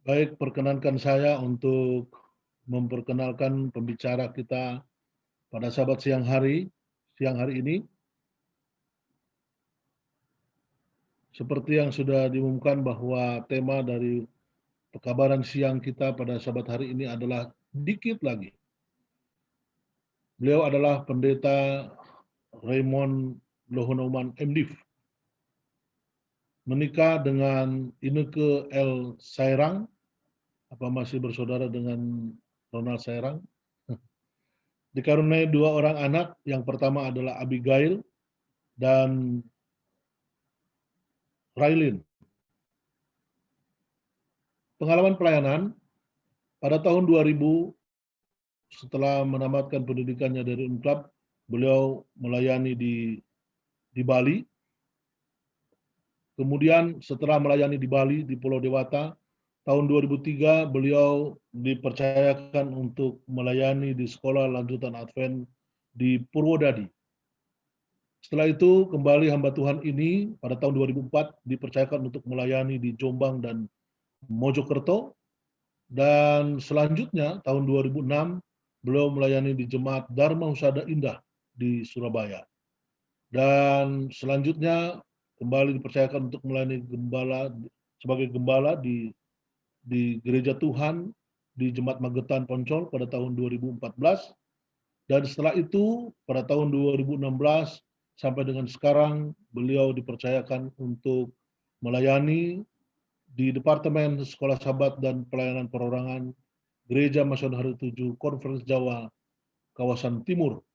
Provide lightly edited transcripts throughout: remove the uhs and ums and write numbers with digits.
Baik, perkenankan saya untuk memperkenalkan pembicara kita pada sahabat siang hari ini. Seperti yang sudah diumumkan bahwa tema dari pekabaran siang kita pada sahabat hari ini adalah dikit lagi. Beliau adalah Pendeta Raymond Lohonoman MDiv. Menikah dengan Ineke L. Sairang. Apa masih bersaudara dengan Ronald Sairang? Dikaruniai 2 orang anak, yang pertama adalah Abigail dan Railin. Pengalaman pelayanan pada tahun 2000 setelah menamatkan pendidikannya dari UNCLAP, beliau melayani di Bali. Kemudian setelah melayani di Bali, di Pulau Dewata, tahun 2003 beliau dipercayakan untuk melayani di Sekolah Lanjutan Advent di Purwodadi. Setelah itu kembali hamba Tuhan ini pada tahun 2004 dipercayakan untuk melayani di Jombang dan Mojokerto, dan selanjutnya tahun 2006 beliau melayani di Jemaat Dharma Husada Indah di Surabaya. Dan selanjutnya kembali dipercayakan untuk melayani sebagai gembala di Gereja Tuhan di Jemaat Magetan Poncol pada tahun 2014. Dan setelah itu pada tahun 2016 sampai dengan sekarang beliau dipercayakan untuk melayani di Departemen Sekolah Sahabat dan Pelayanan Perorangan Gereja Masion Hari 7 Konferensi Jawa kawasan Timur.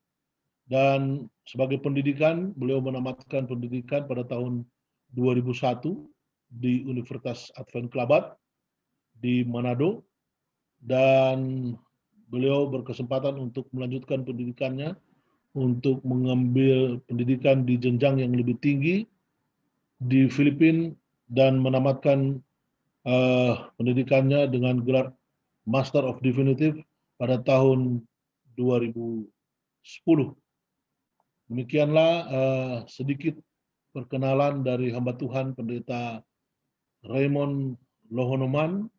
Dan sebagai pendidikan, beliau menamatkan pendidikan pada tahun 2001 di Universitas Advent Kelabat di Manado, dan beliau berkesempatan untuk melanjutkan pendidikannya untuk mengambil pendidikan di jenjang yang lebih tinggi di Filipina dan menamatkan pendidikannya dengan gelar Master of Divinity pada tahun 2010. Demikianlah sedikit perkenalan dari hamba Tuhan Pendeta Raymond Lohonoman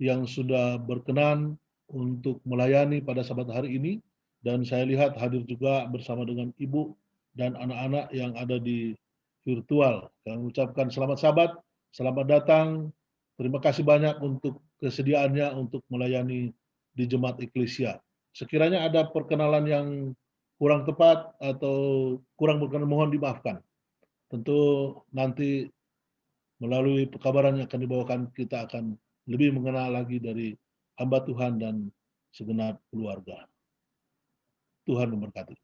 yang sudah berkenan untuk melayani pada sahabat hari ini, dan saya lihat hadir juga bersama dengan ibu dan anak-anak yang ada di virtual. Kami ucapkan selamat sahabat, selamat datang, terima kasih banyak untuk kesediaannya untuk melayani di Jemaat Eklesia. Sekiranya ada perkenalan yang kurang tepat atau kurang berkenan, mohon dimaafkan. Tentu nanti melalui pekabaran yang akan dibawakan kita akan lebih mengenal lagi dari hamba Tuhan dan segenap keluarga. Tuhan memberkati.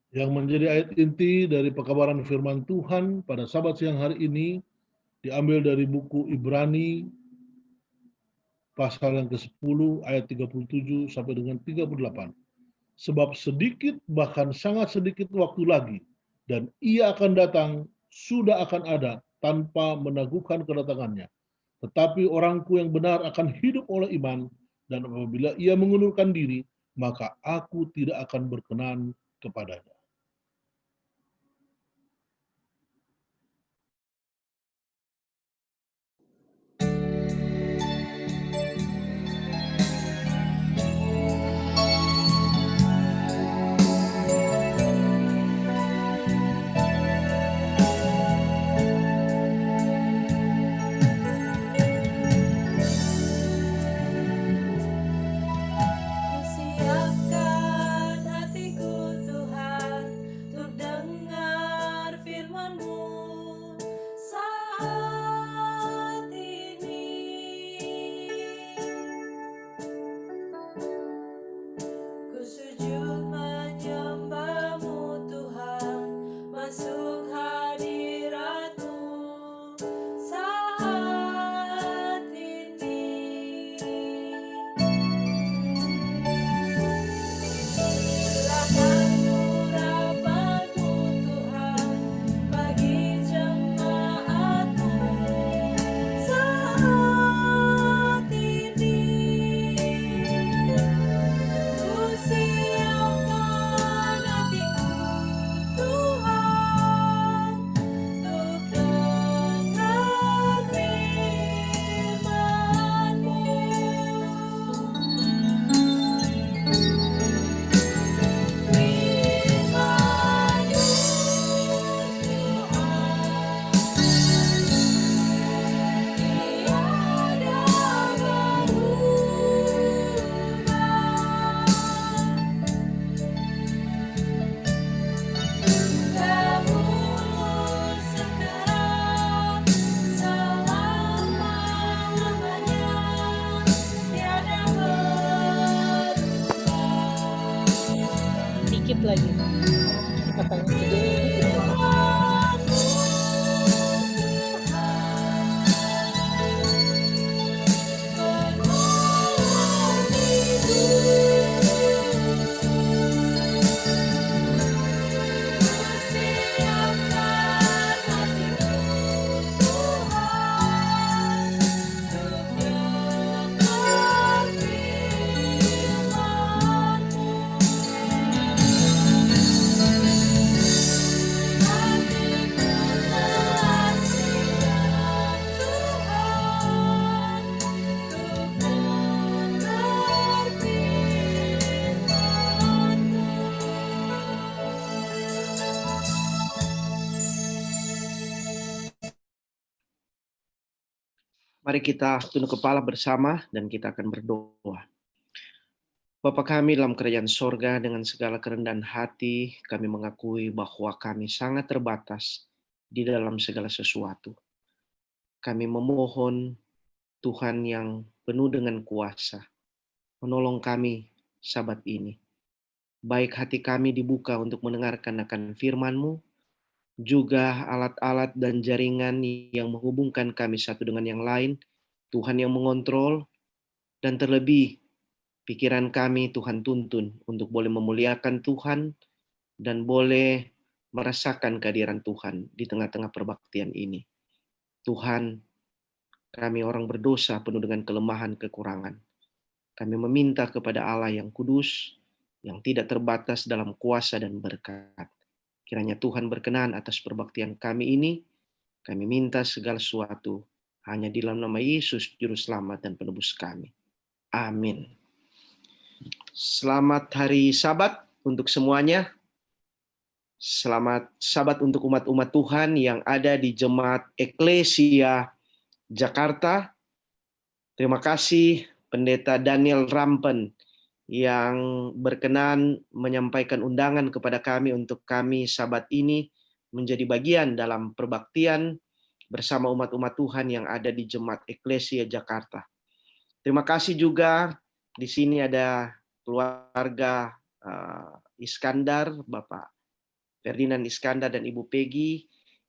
Yang menjadi ayat inti dari pekabaran firman Tuhan pada Sabat siang hari ini diambil dari buku Ibrani pasal yang ke-10 ayat 37 sampai dengan 38. Sebab sedikit bahkan sangat sedikit waktu lagi dan ia akan datang, sudah akan ada tanpa menaguhkan kedatangannya. Tetapi orangku yang benar akan hidup oleh iman, dan apabila ia mengundurkan diri, maka aku tidak akan berkenan kepadanya. Dikit lagi katanya Mari kita tunduk kepala bersama dan kita akan berdoa. Bapa kami dalam kerajaan sorga, dengan segala kerendahan hati, kami mengakui bahwa kami sangat terbatas di dalam segala sesuatu. Kami memohon Tuhan yang penuh dengan kuasa, menolong kami Sabat ini. Baik hati kami dibuka untuk mendengarkan akan firman-Mu, juga alat-alat dan jaringan yang menghubungkan kami satu dengan yang lain, Tuhan yang mengontrol, dan terlebih pikiran kami Tuhan tuntun untuk boleh memuliakan Tuhan dan boleh merasakan kehadiran Tuhan di tengah-tengah perbaktian ini. Tuhan, kami orang berdosa penuh dengan kelemahan kekurangan. Kami meminta kepada Allah yang kudus, yang tidak terbatas dalam kuasa dan berkat. Kiranya Tuhan berkenan atas perbaktian kami ini. Kami minta segala sesuatu hanya di dalam nama Yesus, Juru Selamat dan Penebus kami. Amin. Selamat hari Sabat untuk semuanya. Selamat Sabat untuk umat-umat Tuhan yang ada di Jemaat Eklesia Jakarta. Terima kasih Pendeta Daniel Rampen yang berkenan menyampaikan undangan kepada kami untuk kami Sabat ini menjadi bagian dalam perbaktian bersama umat-umat Tuhan yang ada di Jemaat Eklesia Jakarta. Terima kasih juga di sini ada keluarga Iskandar, Bapak Ferdinand Iskandar dan Ibu Peggy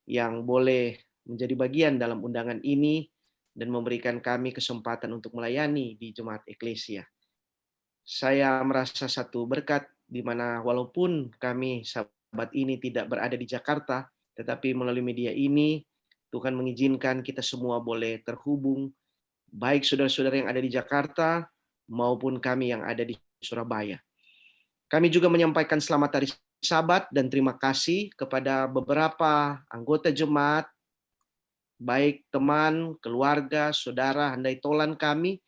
yang boleh menjadi bagian dalam undangan ini dan memberikan kami kesempatan untuk melayani di Jemaat Eklesia. Saya merasa satu berkat di mana walaupun kami Sabat ini tidak berada di Jakarta, tetapi melalui media ini Tuhan mengizinkan kita semua boleh terhubung, baik saudara-saudara yang ada di Jakarta maupun kami yang ada di Surabaya. Kami juga menyampaikan selamat hari Sabat dan terima kasih kepada beberapa anggota jemaat, baik teman, keluarga, saudara, handai tolan kami.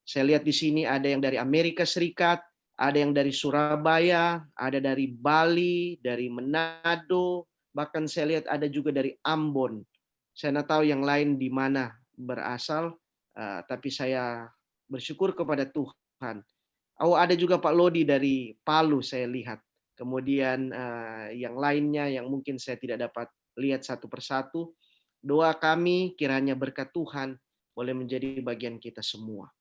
Saya lihat di sini ada yang dari Amerika Serikat, ada yang dari Surabaya, ada dari Bali, dari Manado, bahkan saya lihat ada juga dari Ambon. Saya tidak tahu yang lain di mana berasal, tapi saya bersyukur kepada Tuhan. Oh, ada juga Pak Lodi dari Palu saya lihat. Kemudian yang lainnya yang mungkin saya tidak dapat lihat satu persatu. Doa kami kiranya berkat Tuhan boleh menjadi bagian kita semua.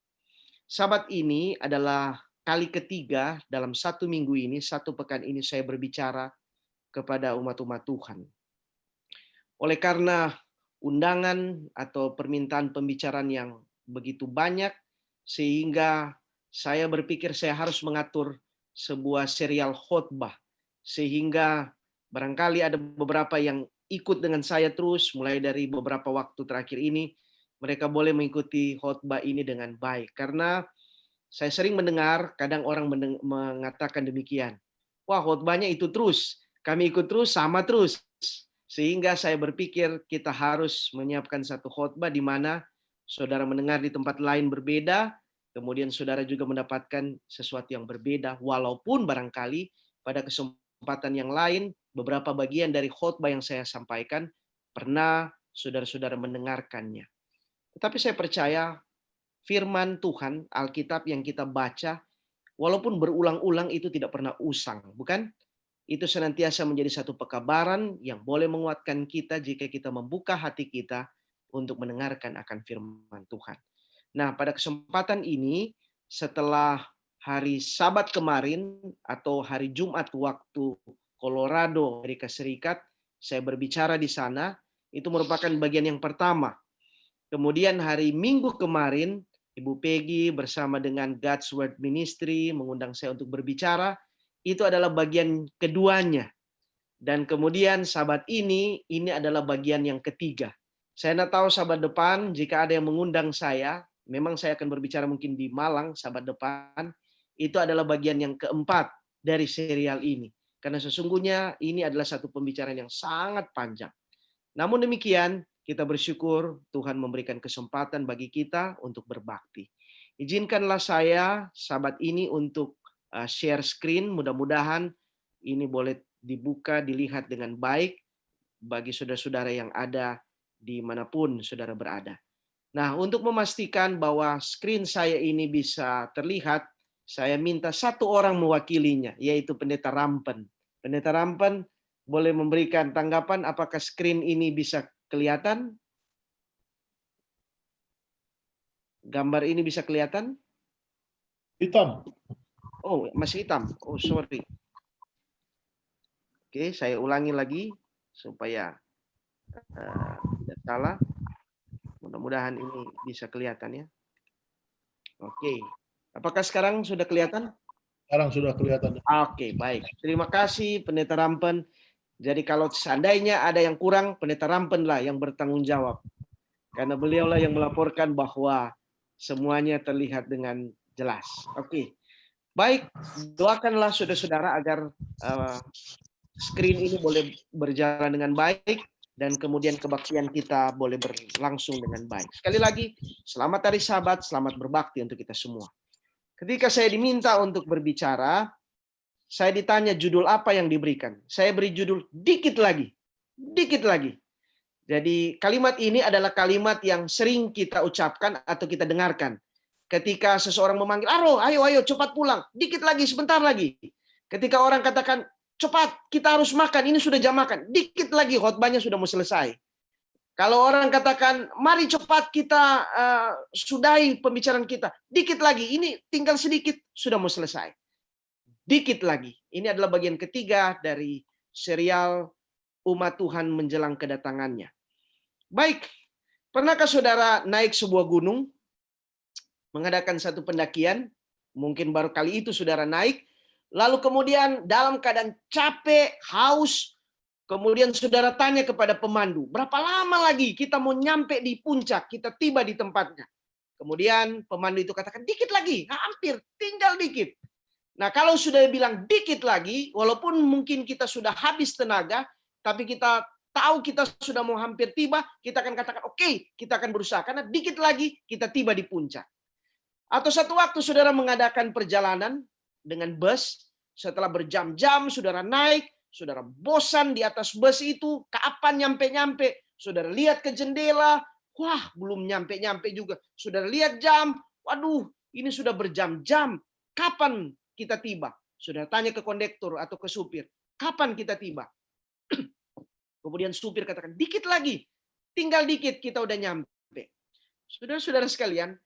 Sabat ini adalah kali ketiga dalam satu minggu ini, satu pekan ini saya berbicara kepada umat-umat Tuhan. Oleh karena undangan atau permintaan pembicaraan yang begitu banyak, sehingga saya berpikir saya harus mengatur sebuah serial khotbah, sehingga barangkali ada beberapa yang ikut dengan saya terus, mulai dari beberapa waktu terakhir ini, mereka boleh mengikuti khotbah ini dengan baik. Karena saya sering mendengar, kadang orang mengatakan demikian, wah khotbahnya itu terus, kami ikut terus, sama terus. Sehingga saya berpikir kita harus menyiapkan satu khotbah di mana saudara mendengar di tempat lain berbeda, kemudian saudara juga mendapatkan sesuatu yang berbeda, walaupun barangkali pada kesempatan yang lain, beberapa bagian dari khotbah yang saya sampaikan, pernah saudara-saudara mendengarkannya. Tetapi saya percaya firman Tuhan, Alkitab yang kita baca, walaupun berulang-ulang itu tidak pernah usang, bukan? Itu senantiasa menjadi satu pekabaran yang boleh menguatkan kita jika kita membuka hati kita untuk mendengarkan akan firman Tuhan. Nah, pada kesempatan ini, setelah hari Sabat kemarin atau hari Jumat waktu Colorado, Amerika Serikat, saya berbicara di sana, itu merupakan bagian yang pertama. Kemudian hari Minggu kemarin, Ibu Peggy bersama dengan God's Word Ministry mengundang saya untuk berbicara. Itu adalah bagian keduanya. Dan kemudian Sabat ini adalah bagian yang ketiga. Saya tidak tahu Sabat depan, jika ada yang mengundang saya, memang saya akan berbicara mungkin di Malang Sabat depan, itu adalah bagian yang keempat dari serial ini. Karena sesungguhnya ini adalah satu pembicaraan yang sangat panjang. Namun demikian, kita bersyukur Tuhan memberikan kesempatan bagi kita untuk berbakti. Izinkanlah saya Sabat ini untuk share screen, mudah-mudahan ini boleh dibuka, dilihat dengan baik bagi saudara-saudara yang ada dimanapun saudara berada. Nah, untuk memastikan bahwa screen saya ini bisa terlihat, saya minta satu orang mewakilinya, yaitu Pendeta Rampen. Pendeta Rampen boleh memberikan tanggapan apakah screen ini bisa kelihatan? Gambar ini bisa kelihatan? Hitam. Oh, masih hitam. Oh, sorry. Oke, saya ulangi lagi supaya tidak salah. Mudah-mudahan ini bisa kelihatan ya. Oke. Apakah sekarang sudah kelihatan? Sekarang sudah kelihatan. Oke, baik. Terima kasih Pendeta Rampen. Jadi kalau seandainya ada yang kurang, Pendeta Rampen lah yang bertanggung jawab. Karena beliaulah yang melaporkan bahwa semuanya terlihat dengan jelas. Oke. Baik, doakanlah saudara-saudara agar screen ini boleh berjalan dengan baik dan kemudian kebaktian kita boleh berlangsung dengan baik. Sekali lagi, selamat hari Sabat, selamat berbakti untuk kita semua. Ketika saya diminta untuk berbicara, saya ditanya judul apa yang diberikan. Saya beri judul dikit lagi. Dikit lagi. Jadi kalimat ini adalah kalimat yang sering kita ucapkan atau kita dengarkan. Ketika seseorang memanggil, Aro, ayo cepat pulang. Dikit lagi, sebentar lagi. Ketika orang katakan, cepat, kita harus makan, ini sudah jam makan. Dikit lagi, khotbahnya sudah mau selesai. Kalau orang katakan, mari cepat kita sudahi pembicaraan kita. Dikit lagi, ini tinggal sedikit, sudah mau selesai. Dikit lagi. Ini adalah bagian ketiga dari serial umat Tuhan menjelang kedatangannya. Baik, pernahkah saudara naik sebuah gunung, mengadakan satu pendakian, mungkin baru kali itu saudara naik, lalu kemudian dalam keadaan capek, haus, kemudian saudara tanya kepada pemandu, berapa lama lagi kita mau nyampe di puncak, kita tiba di tempatnya. Kemudian pemandu itu katakan, dikit lagi, hampir, tinggal dikit. Nah kalau sudah bilang dikit lagi, walaupun mungkin kita sudah habis tenaga, tapi kita tahu kita sudah mau hampir tiba, kita akan katakan, oke, kita akan berusaha, karena dikit lagi kita tiba di puncak. Atau satu waktu saudara mengadakan perjalanan dengan bus, setelah berjam-jam saudara naik, saudara bosan di atas bus itu, kapan nyampe-nyampe, saudara lihat ke jendela, wah belum nyampe-nyampe juga, saudara lihat jam, waduh ini sudah berjam-jam, kapan kita tiba? Saudara tanya ke kondektur atau ke supir, kapan kita tiba? Kemudian supir katakan, dikit lagi, tinggal dikit kita udah nyampe. Saudara-saudara sekalian,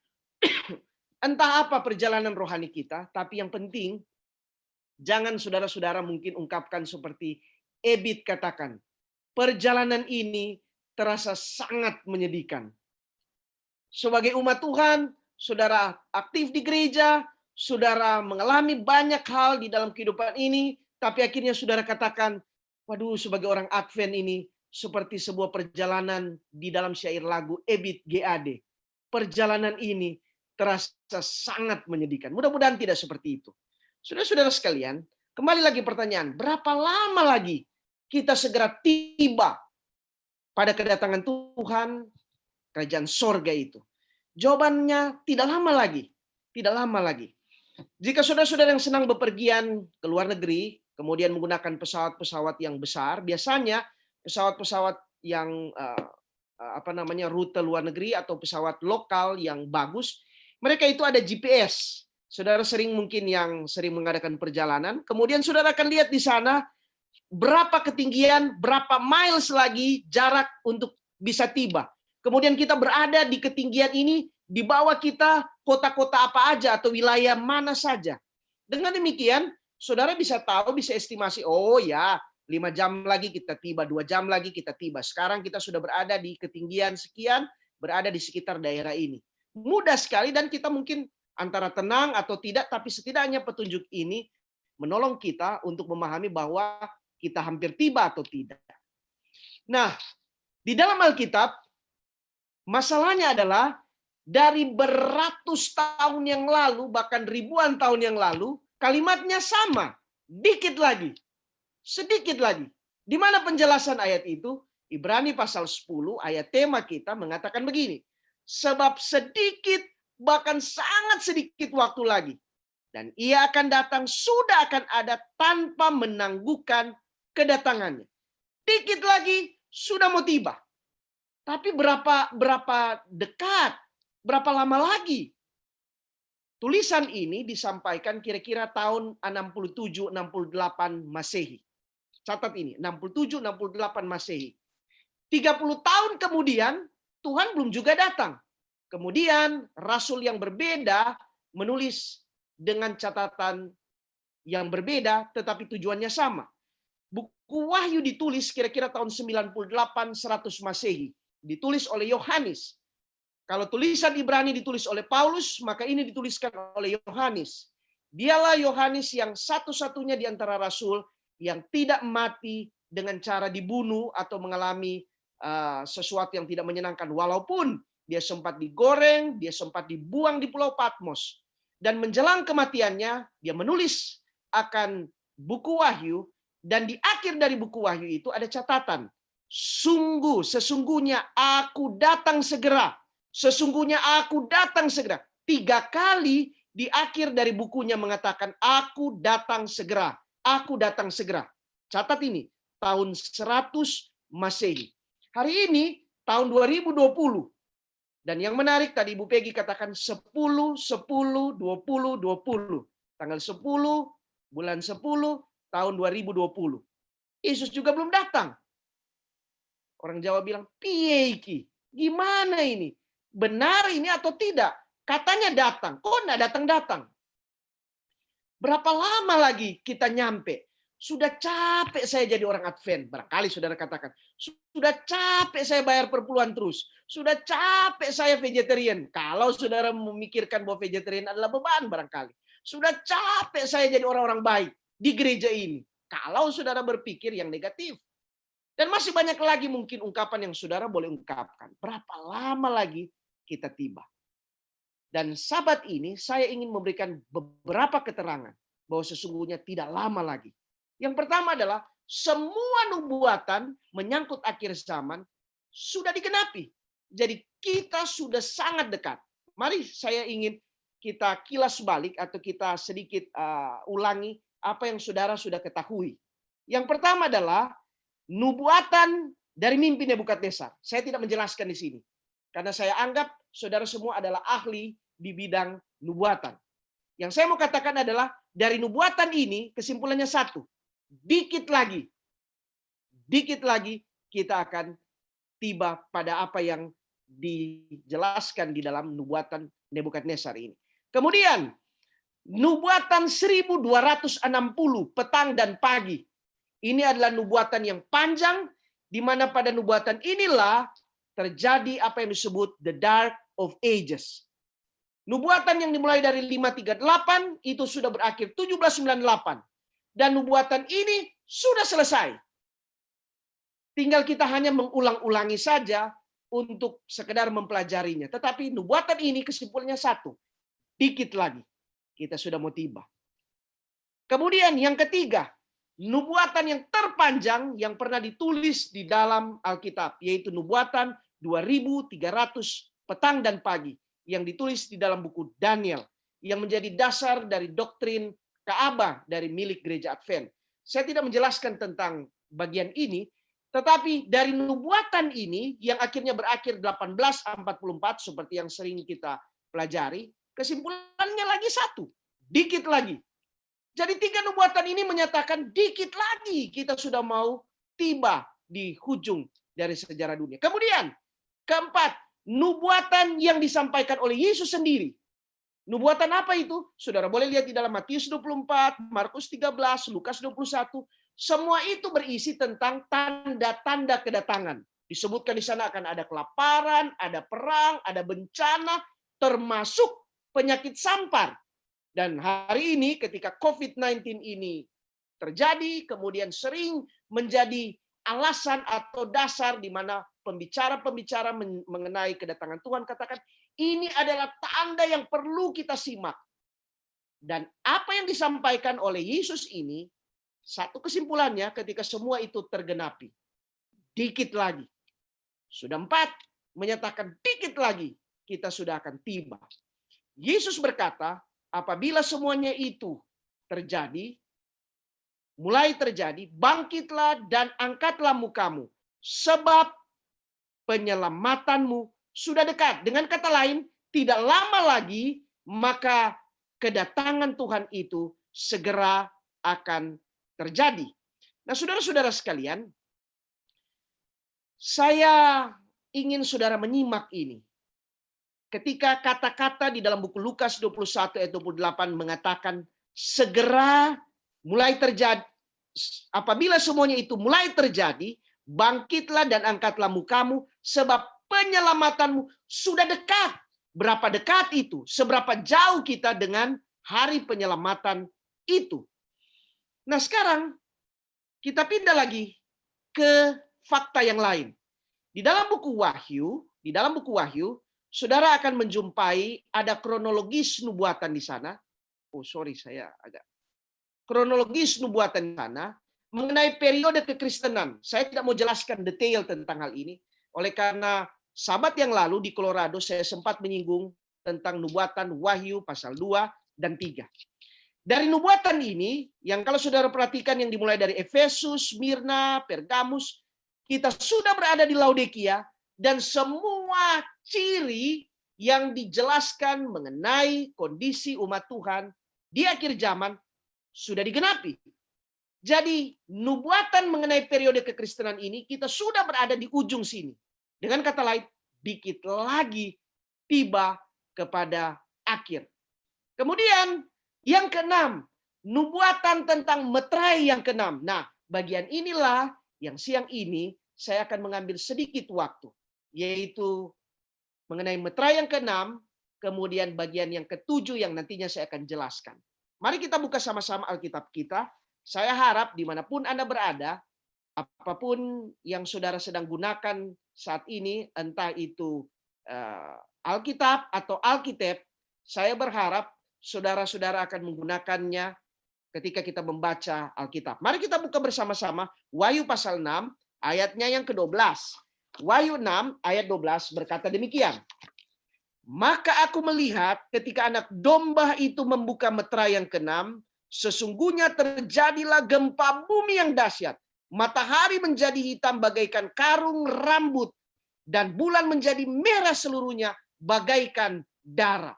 entah apa perjalanan rohani kita, tapi yang penting, jangan saudara-saudara mungkin ungkapkan seperti Ebit katakan, perjalanan ini terasa sangat menyedihkan. Sebagai umat Tuhan, saudara aktif di gereja, saudara mengalami banyak hal di dalam kehidupan ini, tapi akhirnya saudara katakan, waduh sebagai orang Advent ini, seperti sebuah perjalanan di dalam syair lagu Ebit GAD. Perjalanan ini terasa sangat menyedihkan. Mudah-mudahan tidak seperti itu. Saudara-saudara sekalian, kembali lagi pertanyaan, berapa lama lagi kita segera tiba pada kedatangan Tuhan, kerajaan sorga itu? Jawabannya tidak lama lagi. Tidak lama lagi. Jika saudara-saudara yang senang bepergian ke luar negeri, kemudian menggunakan pesawat-pesawat yang besar, biasanya pesawat-pesawat yang rute luar negeri atau pesawat lokal yang bagus, mereka itu ada GPS. Saudara mungkin yang sering mengadakan perjalanan, kemudian saudara akan lihat di sana berapa ketinggian, berapa miles lagi jarak untuk bisa tiba. Kemudian kita berada di ketinggian ini, di bawah kita kota-kota apa aja atau wilayah mana saja. Dengan demikian, saudara bisa tahu, bisa estimasi, oh ya, 5 jam lagi kita tiba, 2 jam lagi kita tiba. Sekarang kita sudah berada di ketinggian sekian, berada di sekitar daerah ini. Mudah sekali dan kita mungkin antara tenang atau tidak, tapi setidaknya petunjuk ini menolong kita untuk memahami bahwa kita hampir tiba atau tidak. Nah, di dalam Alkitab, masalahnya adalah dari beratus tahun yang lalu, bahkan ribuan tahun yang lalu, kalimatnya sama, dikit lagi, sedikit lagi. Di mana penjelasan ayat itu? Ibrani pasal 10, ayat tema kita mengatakan begini, sebab sedikit, bahkan sangat sedikit waktu lagi, dan ia akan datang, sudah akan ada tanpa menangguhkan kedatangannya. Dikit lagi, sudah mau tiba. Tapi berapa dekat, berapa lama lagi? Tulisan ini disampaikan kira-kira tahun 67-68 Masehi. Catat ini, 67-68 Masehi. 30 tahun kemudian, Tuhan belum juga datang. Kemudian, rasul yang berbeda menulis dengan catatan yang berbeda, tetapi tujuannya sama. Buku Wahyu ditulis kira-kira tahun 98-100 Masehi. Ditulis oleh Yohanes. Kalau tulisan Ibrani ditulis oleh Paulus, maka ini dituliskan oleh Yohanes. Dialah Yohanes yang satu-satunya di antara rasul yang tidak mati dengan cara dibunuh atau mengalami sesuatu yang tidak menyenangkan. Walaupun dia sempat digoreng, dia sempat dibuang di Pulau Patmos. Dan menjelang kematiannya, dia menulis akan buku Wahyu. Dan di akhir dari buku Wahyu itu ada catatan. Sesungguhnya aku datang segera. Sesungguhnya aku datang segera. 3 kali di akhir dari bukunya mengatakan, aku datang segera. Aku datang segera. Catat ini, tahun 100 Masehi. Hari ini, tahun 2020. Dan yang menarik tadi Ibu Peggy katakan 10, 10, 20, 20. Tanggal 10, bulan 10, tahun 2020. Yesus juga belum datang. Orang Jawa bilang, piye iki? Gimana ini? Benar ini atau tidak? Katanya datang. Kok enggak datang-datang? Berapa lama lagi kita nyampe? Sudah capek saya jadi orang Advent. Barangkali saudara katakan, sudah capek saya bayar perpuluhan terus. Sudah capek saya vegetarian. Kalau saudara memikirkan bahwa vegetarian adalah beban barangkali. Sudah capek saya jadi orang-orang baik di gereja ini. Kalau saudara berpikir yang negatif. Dan masih banyak lagi mungkin ungkapan yang saudara boleh ungkapkan. Berapa lama lagi kita tiba? Dan Sabat ini saya ingin memberikan beberapa keterangan bahwa sesungguhnya tidak lama lagi. Yang pertama adalah semua nubuatan menyangkut akhir zaman sudah digenapi. Jadi kita sudah sangat dekat. Mari saya ingin kita kilas balik atau kita sedikit ulangi apa yang saudara sudah ketahui. Yang pertama adalah nubuatan dari mimpi Nebukadnezar. Saya tidak menjelaskan di sini. Karena saya anggap saudara semua adalah ahli di bidang nubuatan. Yang saya mau katakan adalah dari nubuatan ini kesimpulannya satu. Dikit lagi kita akan tiba pada apa yang dijelaskan di dalam nubuatan Nebukadnezar ini. Kemudian nubuatan 1260 petang dan pagi. Ini adalah nubuatan yang panjang di mana pada nubuatan inilah terjadi apa yang disebut the dark of ages. Nubuatan yang dimulai dari 538 itu sudah berakhir 1798. Dan nubuatan ini sudah selesai. Tinggal kita hanya mengulang-ulangi saja untuk sekedar mempelajarinya. Tetapi nubuatan ini kesimpulannya satu. Dikit lagi kita sudah mau tiba. Kemudian yang ketiga, nubuatan yang terpanjang yang pernah ditulis di dalam Alkitab, yaitu nubuatan 2300 petang dan pagi yang ditulis di dalam buku Daniel yang menjadi dasar dari doktrin Ka'bah dari milik gereja Advent. Saya tidak menjelaskan tentang bagian ini, tetapi dari nubuatan ini yang akhirnya berakhir 1844 seperti yang sering kita pelajari, kesimpulannya lagi satu, dikit lagi. Jadi 3 nubuatan ini menyatakan dikit lagi kita sudah mau tiba di ujung dari sejarah dunia. Kemudian keempat, nubuatan yang disampaikan oleh Yesus sendiri. Nubuatan apa itu? Saudara boleh lihat di dalam Matius 24, Markus 13, Lukas 21. Semua itu berisi tentang tanda-tanda kedatangan. Disebutkan di sana akan ada kelaparan, ada perang, ada bencana, termasuk penyakit sampar. Dan hari ini ketika COVID-19 ini terjadi, kemudian sering menjadi alasan atau dasar di mana pembicara-pembicara mengenai kedatangan Tuhan katakan, ini adalah tanda yang perlu kita simak. Dan apa yang disampaikan oleh Yesus ini, satu kesimpulannya ketika semua itu tergenapi. Dikit lagi. Sudah 4, menyatakan dikit lagi kita sudah akan tiba. Yesus berkata, apabila semuanya itu terjadi, mulai terjadi, bangkitlah dan angkatlah mukamu, sebab penyelamatanmu sudah dekat. Dengan kata lain, tidak lama lagi, maka kedatangan Tuhan itu segera akan terjadi. Nah, saudara-saudara sekalian, saya ingin saudara menyimak ini. Ketika kata-kata di dalam buku Lukas 21 ayat 28 mengatakan, segera mulai terjadi, apabila semuanya itu mulai terjadi, bangkitlah dan angkatlah mukamu, sebab penyelamatanmu sudah dekat. Berapa dekat itu? Seberapa jauh kita dengan hari penyelamatan itu? Nah sekarang kita pindah lagi ke fakta yang lain. Di dalam buku Wahyu, saudara akan menjumpai ada kronologis nubuatan di sana. Kronologis nubuatan di sana mengenai periode kekristenan. Saya tidak mau jelaskan detail tentang hal ini. Oleh karena Sabat yang lalu di Colorado saya sempat menyinggung tentang nubuatan Wahyu pasal 2 dan 3. Dari nubuatan ini, yang kalau saudara perhatikan yang dimulai dari Efesus, Smyrna, Pergamus, kita sudah berada di Laodikia, dan semua ciri yang dijelaskan mengenai kondisi umat Tuhan di akhir zaman sudah digenapi. Jadi nubuatan mengenai periode kekristenan ini kita sudah berada di ujung sini. Dengan kata lain, dikit lagi tiba kepada akhir. Kemudian yang keenam, nubuatan tentang meterai yang keenam. Nah, bagian inilah yang siang ini saya akan mengambil sedikit waktu, yaitu mengenai meterai yang keenam, kemudian bagian yang ketujuh yang nantinya saya akan jelaskan. Mari kita buka sama-sama Alkitab kita. Saya harap dimanapun Anda berada, apapun yang saudara sedang gunakan saat ini, entah itu Alkitab atau Alkitab, saya berharap saudara-saudara akan menggunakannya ketika kita membaca Alkitab. Mari kita buka bersama-sama Wahyu pasal 6, ayatnya yang ke-12. Wahyu 6, ayat 12 berkata demikian. Maka aku melihat ketika anak domba itu membuka meterai yang ke-6, sesungguhnya terjadilah gempa bumi yang dahsyat. Matahari menjadi hitam bagaikan karung rambut, dan bulan menjadi merah seluruhnya bagaikan darah.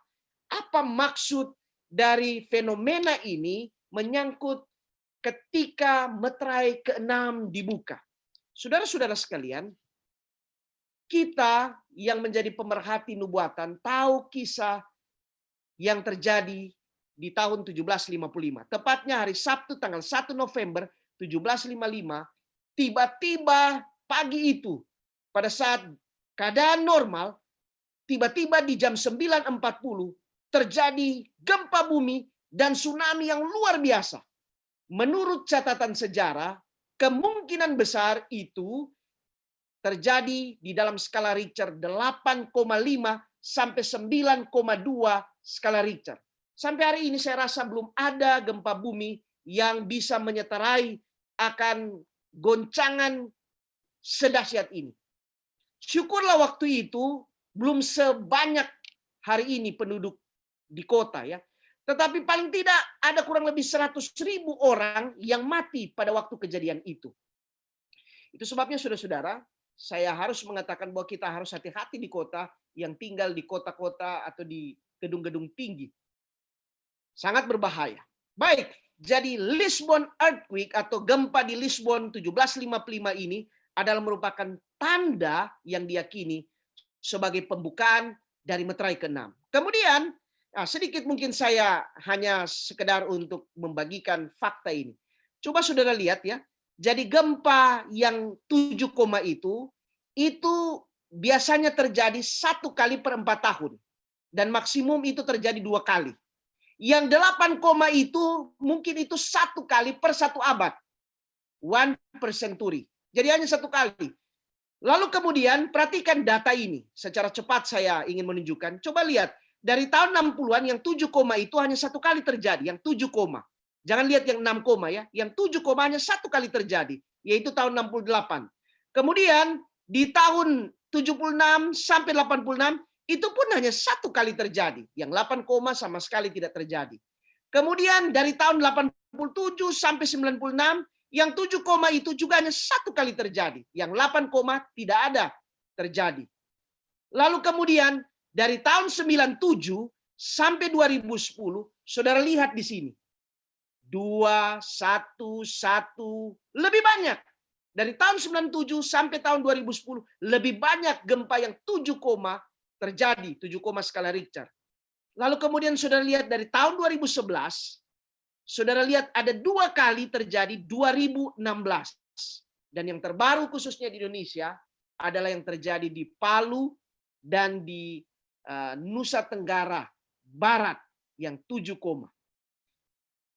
Apa maksud dari fenomena ini menyangkut ketika meterai ke-6 dibuka? Saudara-saudara sekalian, kita yang menjadi pemerhati nubuatan tahu kisah yang terjadi di tahun 1755. Tepatnya hari Sabtu tanggal 1 November 1755, tiba-tiba pagi itu, pada saat keadaan normal, tiba-tiba di jam 9.40 terjadi gempa bumi dan tsunami yang luar biasa. Menurut catatan sejarah, kemungkinan besar itu terjadi di dalam skala Richter 8,5 sampai 9,2 skala Richter. Sampai hari ini saya rasa belum ada gempa bumi yang bisa menyeterai akan goncangan sedahsyat ini. Syukurlah waktu itu belum sebanyak hari ini penduduk di kota ya. Tetapi paling tidak ada kurang lebih 100.000 orang yang mati pada waktu kejadian itu. Itu sebabnya saudara-saudara, saya harus mengatakan bahwa kita harus hati-hati di kota yang tinggal di kota-kota atau di gedung-gedung tinggi. Sangat berbahaya. Baik, jadi Lisbon earthquake atau gempa di Lisbon 1755 ini adalah merupakan tanda yang diyakini sebagai pembukaan dari meterai ke-6. Kemudian, sedikit mungkin saya hanya sekedar untuk membagikan fakta ini. Coba saudara lihat ya, jadi gempa yang 7, itu biasanya terjadi 1 kali per 4 tahun. Dan maksimum itu terjadi 2 kali. Yang 8, itu mungkin itu 1 kali per 1 abad. 1 per century. Jadi hanya 1 kali. Lalu kemudian perhatikan data ini. Secara cepat saya ingin menunjukkan. Coba lihat. Dari tahun 60-an yang 7, itu hanya 1 kali terjadi. Yang 7, jangan lihat yang 6, ya. Yang 7, hanya 1 kali terjadi. Yaitu tahun 68. Kemudian di tahun 76 sampai 86 itu pun hanya 1 kali terjadi. Yang 8, sama sekali tidak terjadi. Kemudian dari tahun 87 sampai 96, yang 7, itu juga hanya 1 kali terjadi. Yang 8, tidak ada terjadi. Lalu kemudian dari tahun 97 sampai 2010, saudara lihat di sini. 2, 1, 1, lebih banyak. Dari tahun 97 sampai tahun 2010, lebih banyak gempa yang 7, terjadi, 7, skala Richter. Lalu kemudian saudara lihat dari tahun 2011, saudara lihat ada 2 kali terjadi 2016. Dan yang terbaru khususnya di Indonesia adalah yang terjadi di Palu dan di Nusa Tenggara Barat yang 7,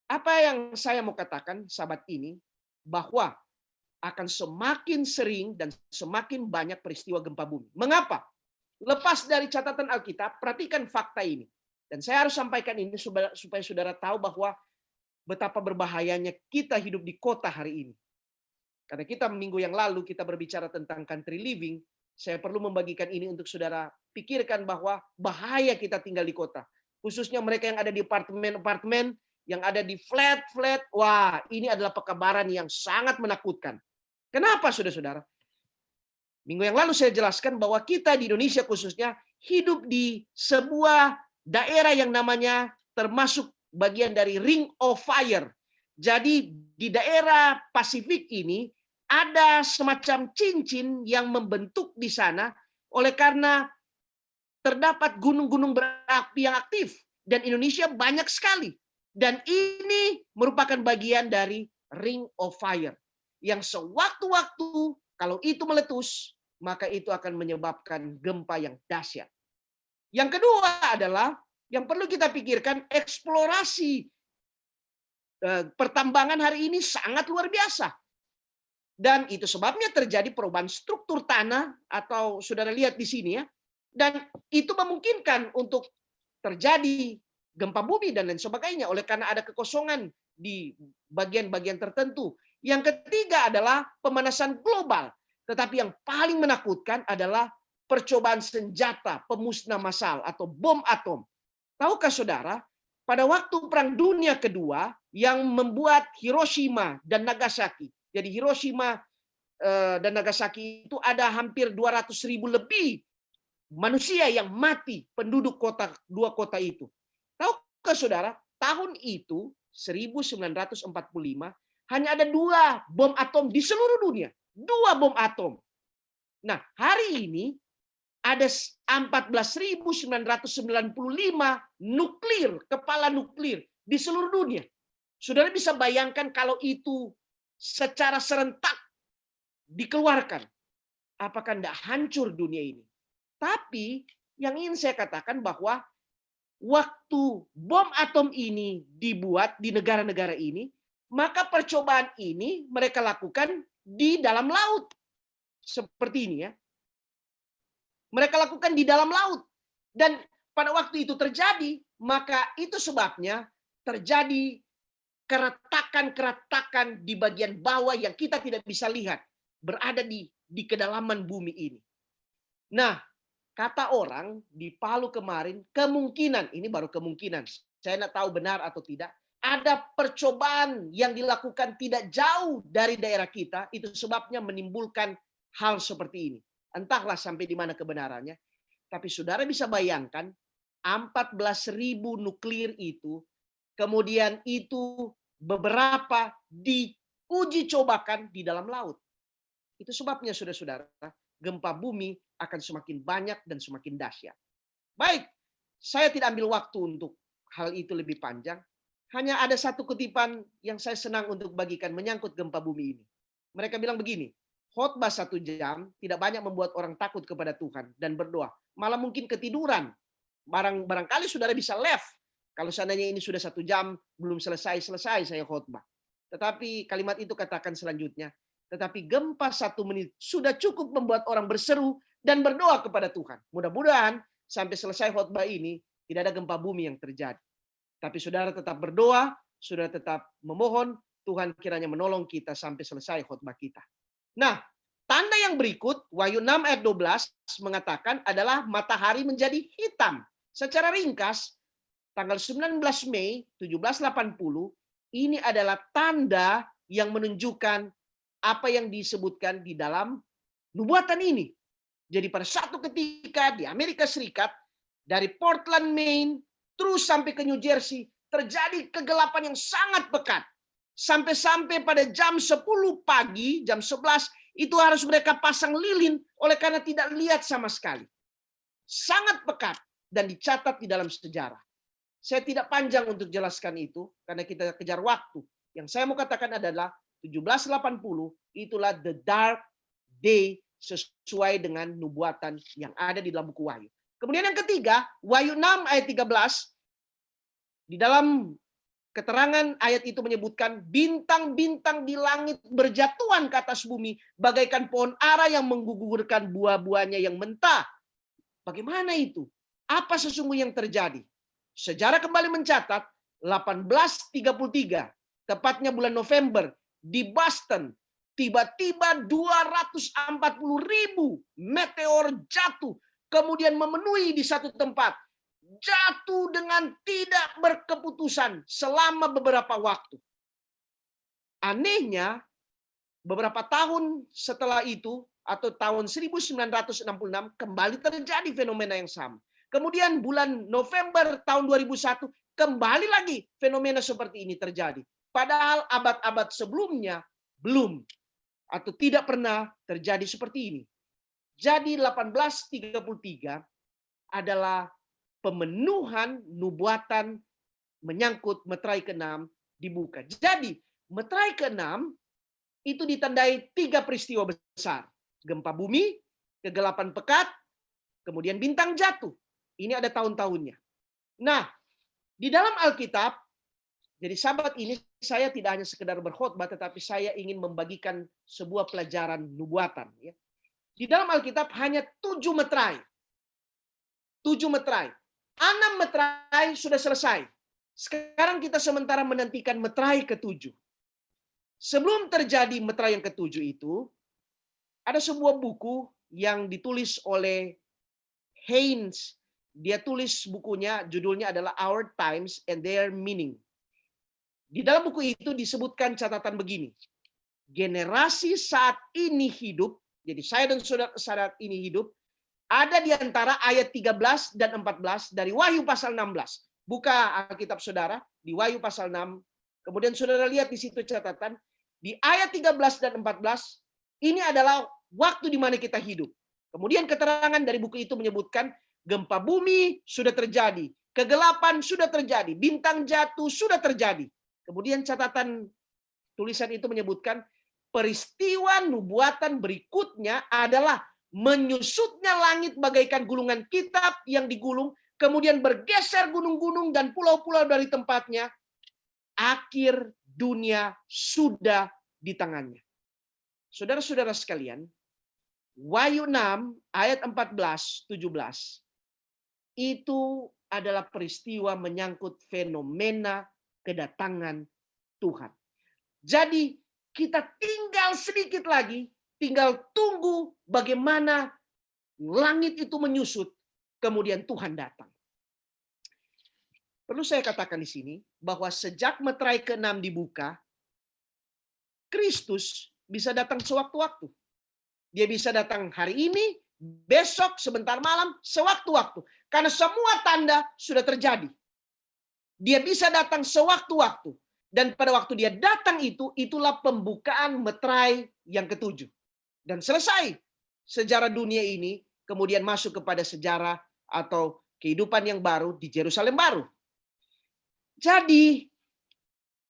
Apa yang saya mau katakan sahabat ini, bahwa akan semakin sering dan semakin banyak peristiwa gempa bumi. Mengapa? Lepas dari catatan Alkitab, perhatikan fakta ini. Dan saya harus sampaikan ini supaya saudara tahu bahwa betapa berbahayanya kita hidup di kota hari ini. Karena kita minggu yang lalu kita berbicara tentang country living, saya perlu membagikan ini untuk saudara pikirkan bahwa bahaya kita tinggal di kota. Khususnya mereka yang ada di apartemen-apartemen, yang ada di flat-flat. Wah, ini adalah pekabaran yang sangat menakutkan. Kenapa, saudara-saudara? Minggu yang lalu saya jelaskan bahwa kita di Indonesia khususnya hidup di sebuah daerah yang namanya termasuk bagian dari Ring of Fire. Jadi di daerah Pasifik ini ada semacam cincin yang membentuk di sana oleh karena terdapat gunung-gunung berapi yang aktif dan Indonesia banyak sekali. Dan ini merupakan bagian dari Ring of Fire yang sewaktu-waktu kalau itu meletus, maka itu akan menyebabkan gempa yang dahsyat. Yang kedua adalah yang perlu kita pikirkan, eksplorasi pertambangan hari ini sangat luar biasa. Dan itu sebabnya terjadi perubahan struktur tanah atau saudara lihat di sini ya. Dan itu memungkinkan untuk terjadi gempa bumi dan lain sebagainya oleh karena ada kekosongan di bagian-bagian tertentu. Yang ketiga adalah pemanasan global. Tetapi yang paling menakutkan adalah percobaan senjata pemusnah massal atau bom atom. Tahukah saudara, pada waktu Perang Dunia Kedua yang membuat Hiroshima dan Nagasaki. Jadi Hiroshima dan Nagasaki itu ada hampir 200.000 lebih manusia yang mati, penduduk dua kota itu. Tahukah saudara, tahun itu 1945 hanya ada 2 bom atom di seluruh dunia. 2 bom atom. Nah, hari ini ada 14.995 nuklir, kepala nuklir di seluruh dunia. Saudara bisa bayangkan kalau itu secara serentak dikeluarkan. Apakah tidak hancur dunia ini? Tapi yang ingin saya katakan bahwa waktu bom atom ini dibuat di negara-negara ini, maka percobaan ini mereka lakukan di dalam laut. Seperti ini ya. Mereka lakukan di dalam laut. Dan pada waktu itu terjadi, maka itu sebabnya terjadi keretakan-keretakan di bagian bawah yang kita tidak bisa lihat. Berada di kedalaman bumi ini. Nah, kata orang di Palu kemarin, kemungkinan, ini baru kemungkinan, saya tidak tahu benar atau tidak, ada percobaan yang dilakukan tidak jauh dari daerah kita, itu sebabnya menimbulkan hal seperti ini. Entahlah sampai di mana kebenarannya, tapi saudara bisa bayangkan 14.000 nuklir itu, kemudian itu beberapa diuji cobakan di dalam laut. Itu sebabnya saudara-saudara, gempa bumi akan semakin banyak dan semakin dahsyat. Baik, saya tidak ambil waktu untuk hal itu lebih panjang. Hanya ada satu kutipan yang saya senang untuk bagikan menyangkut gempa bumi ini. Mereka bilang begini, khotbah 1 jam tidak banyak membuat orang takut kepada Tuhan dan berdoa. Malah mungkin ketiduran. Barangkali saudara bisa left. Kalau seandainya ini sudah 1 jam, belum selesai saya khotbah. Tetapi kalimat itu katakan selanjutnya, tetapi gempa 1 menit sudah cukup membuat orang berseru dan berdoa kepada Tuhan. Mudah-mudahan sampai selesai khotbah ini tidak ada gempa bumi yang terjadi. Tapi saudara tetap berdoa, saudara tetap memohon, Tuhan kiranya menolong kita sampai selesai khotbah kita. Nah, tanda yang berikut, Wahyu 6 ayat 12 mengatakan adalah matahari menjadi hitam. Secara ringkas, tanggal 19 Mei 1780, ini adalah tanda yang menunjukkan apa yang disebutkan di dalam nubuatan ini. Jadi pada satu ketika di Amerika Serikat, dari Portland, Maine, terus sampai ke New Jersey, terjadi kegelapan yang sangat pekat. Sampai-sampai pada jam 10 pagi, jam 11, itu harus mereka pasang lilin oleh karena tidak lihat sama sekali. Sangat pekat dan dicatat di dalam sejarah. Saya tidak panjang untuk jelaskan itu, karena kita kejar waktu. Yang saya mau katakan adalah, 1780 itulah the dark day sesuai dengan nubuatan yang ada di dalam buku Wahyu. Kemudian yang ketiga, Wahyu 6 ayat 13, di dalam keterangan ayat itu menyebutkan bintang-bintang di langit berjatuhan ke atas bumi bagaikan pohon ara yang menggugurkan buah-buahnya yang mentah. Bagaimana itu? Apa sesungguhnya yang terjadi? Sejarah kembali mencatat 1833, tepatnya bulan November, di Boston, tiba-tiba 240.000 meteor jatuh, kemudian memenuhi di satu tempat. Jatuh dengan tidak berkeputusan selama beberapa waktu. Anehnya, beberapa tahun setelah itu, atau tahun 1966, kembali terjadi fenomena yang sama. Kemudian bulan November tahun 2001, kembali lagi fenomena seperti ini terjadi. Padahal abad-abad sebelumnya belum atau tidak pernah terjadi seperti ini. Jadi 1833 adalah pemenuhan nubuatan menyangkut meterai ke-6 dibuka. Jadi meterai ke-6 itu ditandai 3 peristiwa besar. Gempa bumi, kegelapan pekat, kemudian bintang jatuh. Ini ada tahun-tahunnya. Nah, di dalam Alkitab, jadi sahabat ini saya tidak hanya sekedar berkhotbah, tetapi saya ingin membagikan sebuah pelajaran nubuatan. Di dalam Alkitab hanya 7 meterai. 7 meterai. 6 meterai sudah selesai. Sekarang kita sementara menantikan meterai ke-7. Sebelum terjadi meterai yang ke-7 itu, ada sebuah buku yang ditulis oleh Haynes. Dia tulis bukunya, judulnya adalah Our Times and Their Meaning. Di dalam buku itu disebutkan catatan begini. Generasi saat ini hidup, jadi saya dan saudara saat ini hidup, ada di antara ayat 13 dan 14 dari Wahyu pasal 16. Buka Alkitab saudara, di Wahyu pasal 6. Kemudian saudara lihat di situ catatan, di ayat 13 dan 14, ini adalah waktu di mana kita hidup. Kemudian keterangan dari buku itu menyebutkan, gempa bumi sudah terjadi, kegelapan sudah terjadi, bintang jatuh sudah terjadi. Kemudian catatan tulisan itu menyebutkan, peristiwa nubuatan berikutnya adalah menyusutnya langit bagaikan gulungan kitab yang digulung, kemudian bergeser gunung-gunung dan pulau-pulau dari tempatnya. Akhir dunia sudah di tangannya. Saudara-saudara sekalian, Wahyu 6 ayat 14-17 itu adalah peristiwa menyangkut fenomena kedatangan Tuhan. Jadi kita tinggal sedikit lagi, tinggal tunggu bagaimana langit itu menyusut, kemudian Tuhan datang. Perlu saya katakan di sini bahwa sejak meterai ke-6 dibuka, Kristus bisa datang sewaktu-waktu. Dia bisa datang hari ini, besok, sebentar malam, sewaktu-waktu. Karena semua tanda sudah terjadi. Dia bisa datang sewaktu-waktu. Dan pada waktu dia datang itu, itulah pembukaan meterai yang ke-7. Dan selesai sejarah dunia ini, kemudian masuk kepada sejarah atau kehidupan yang baru di Yerusalem baru. Jadi,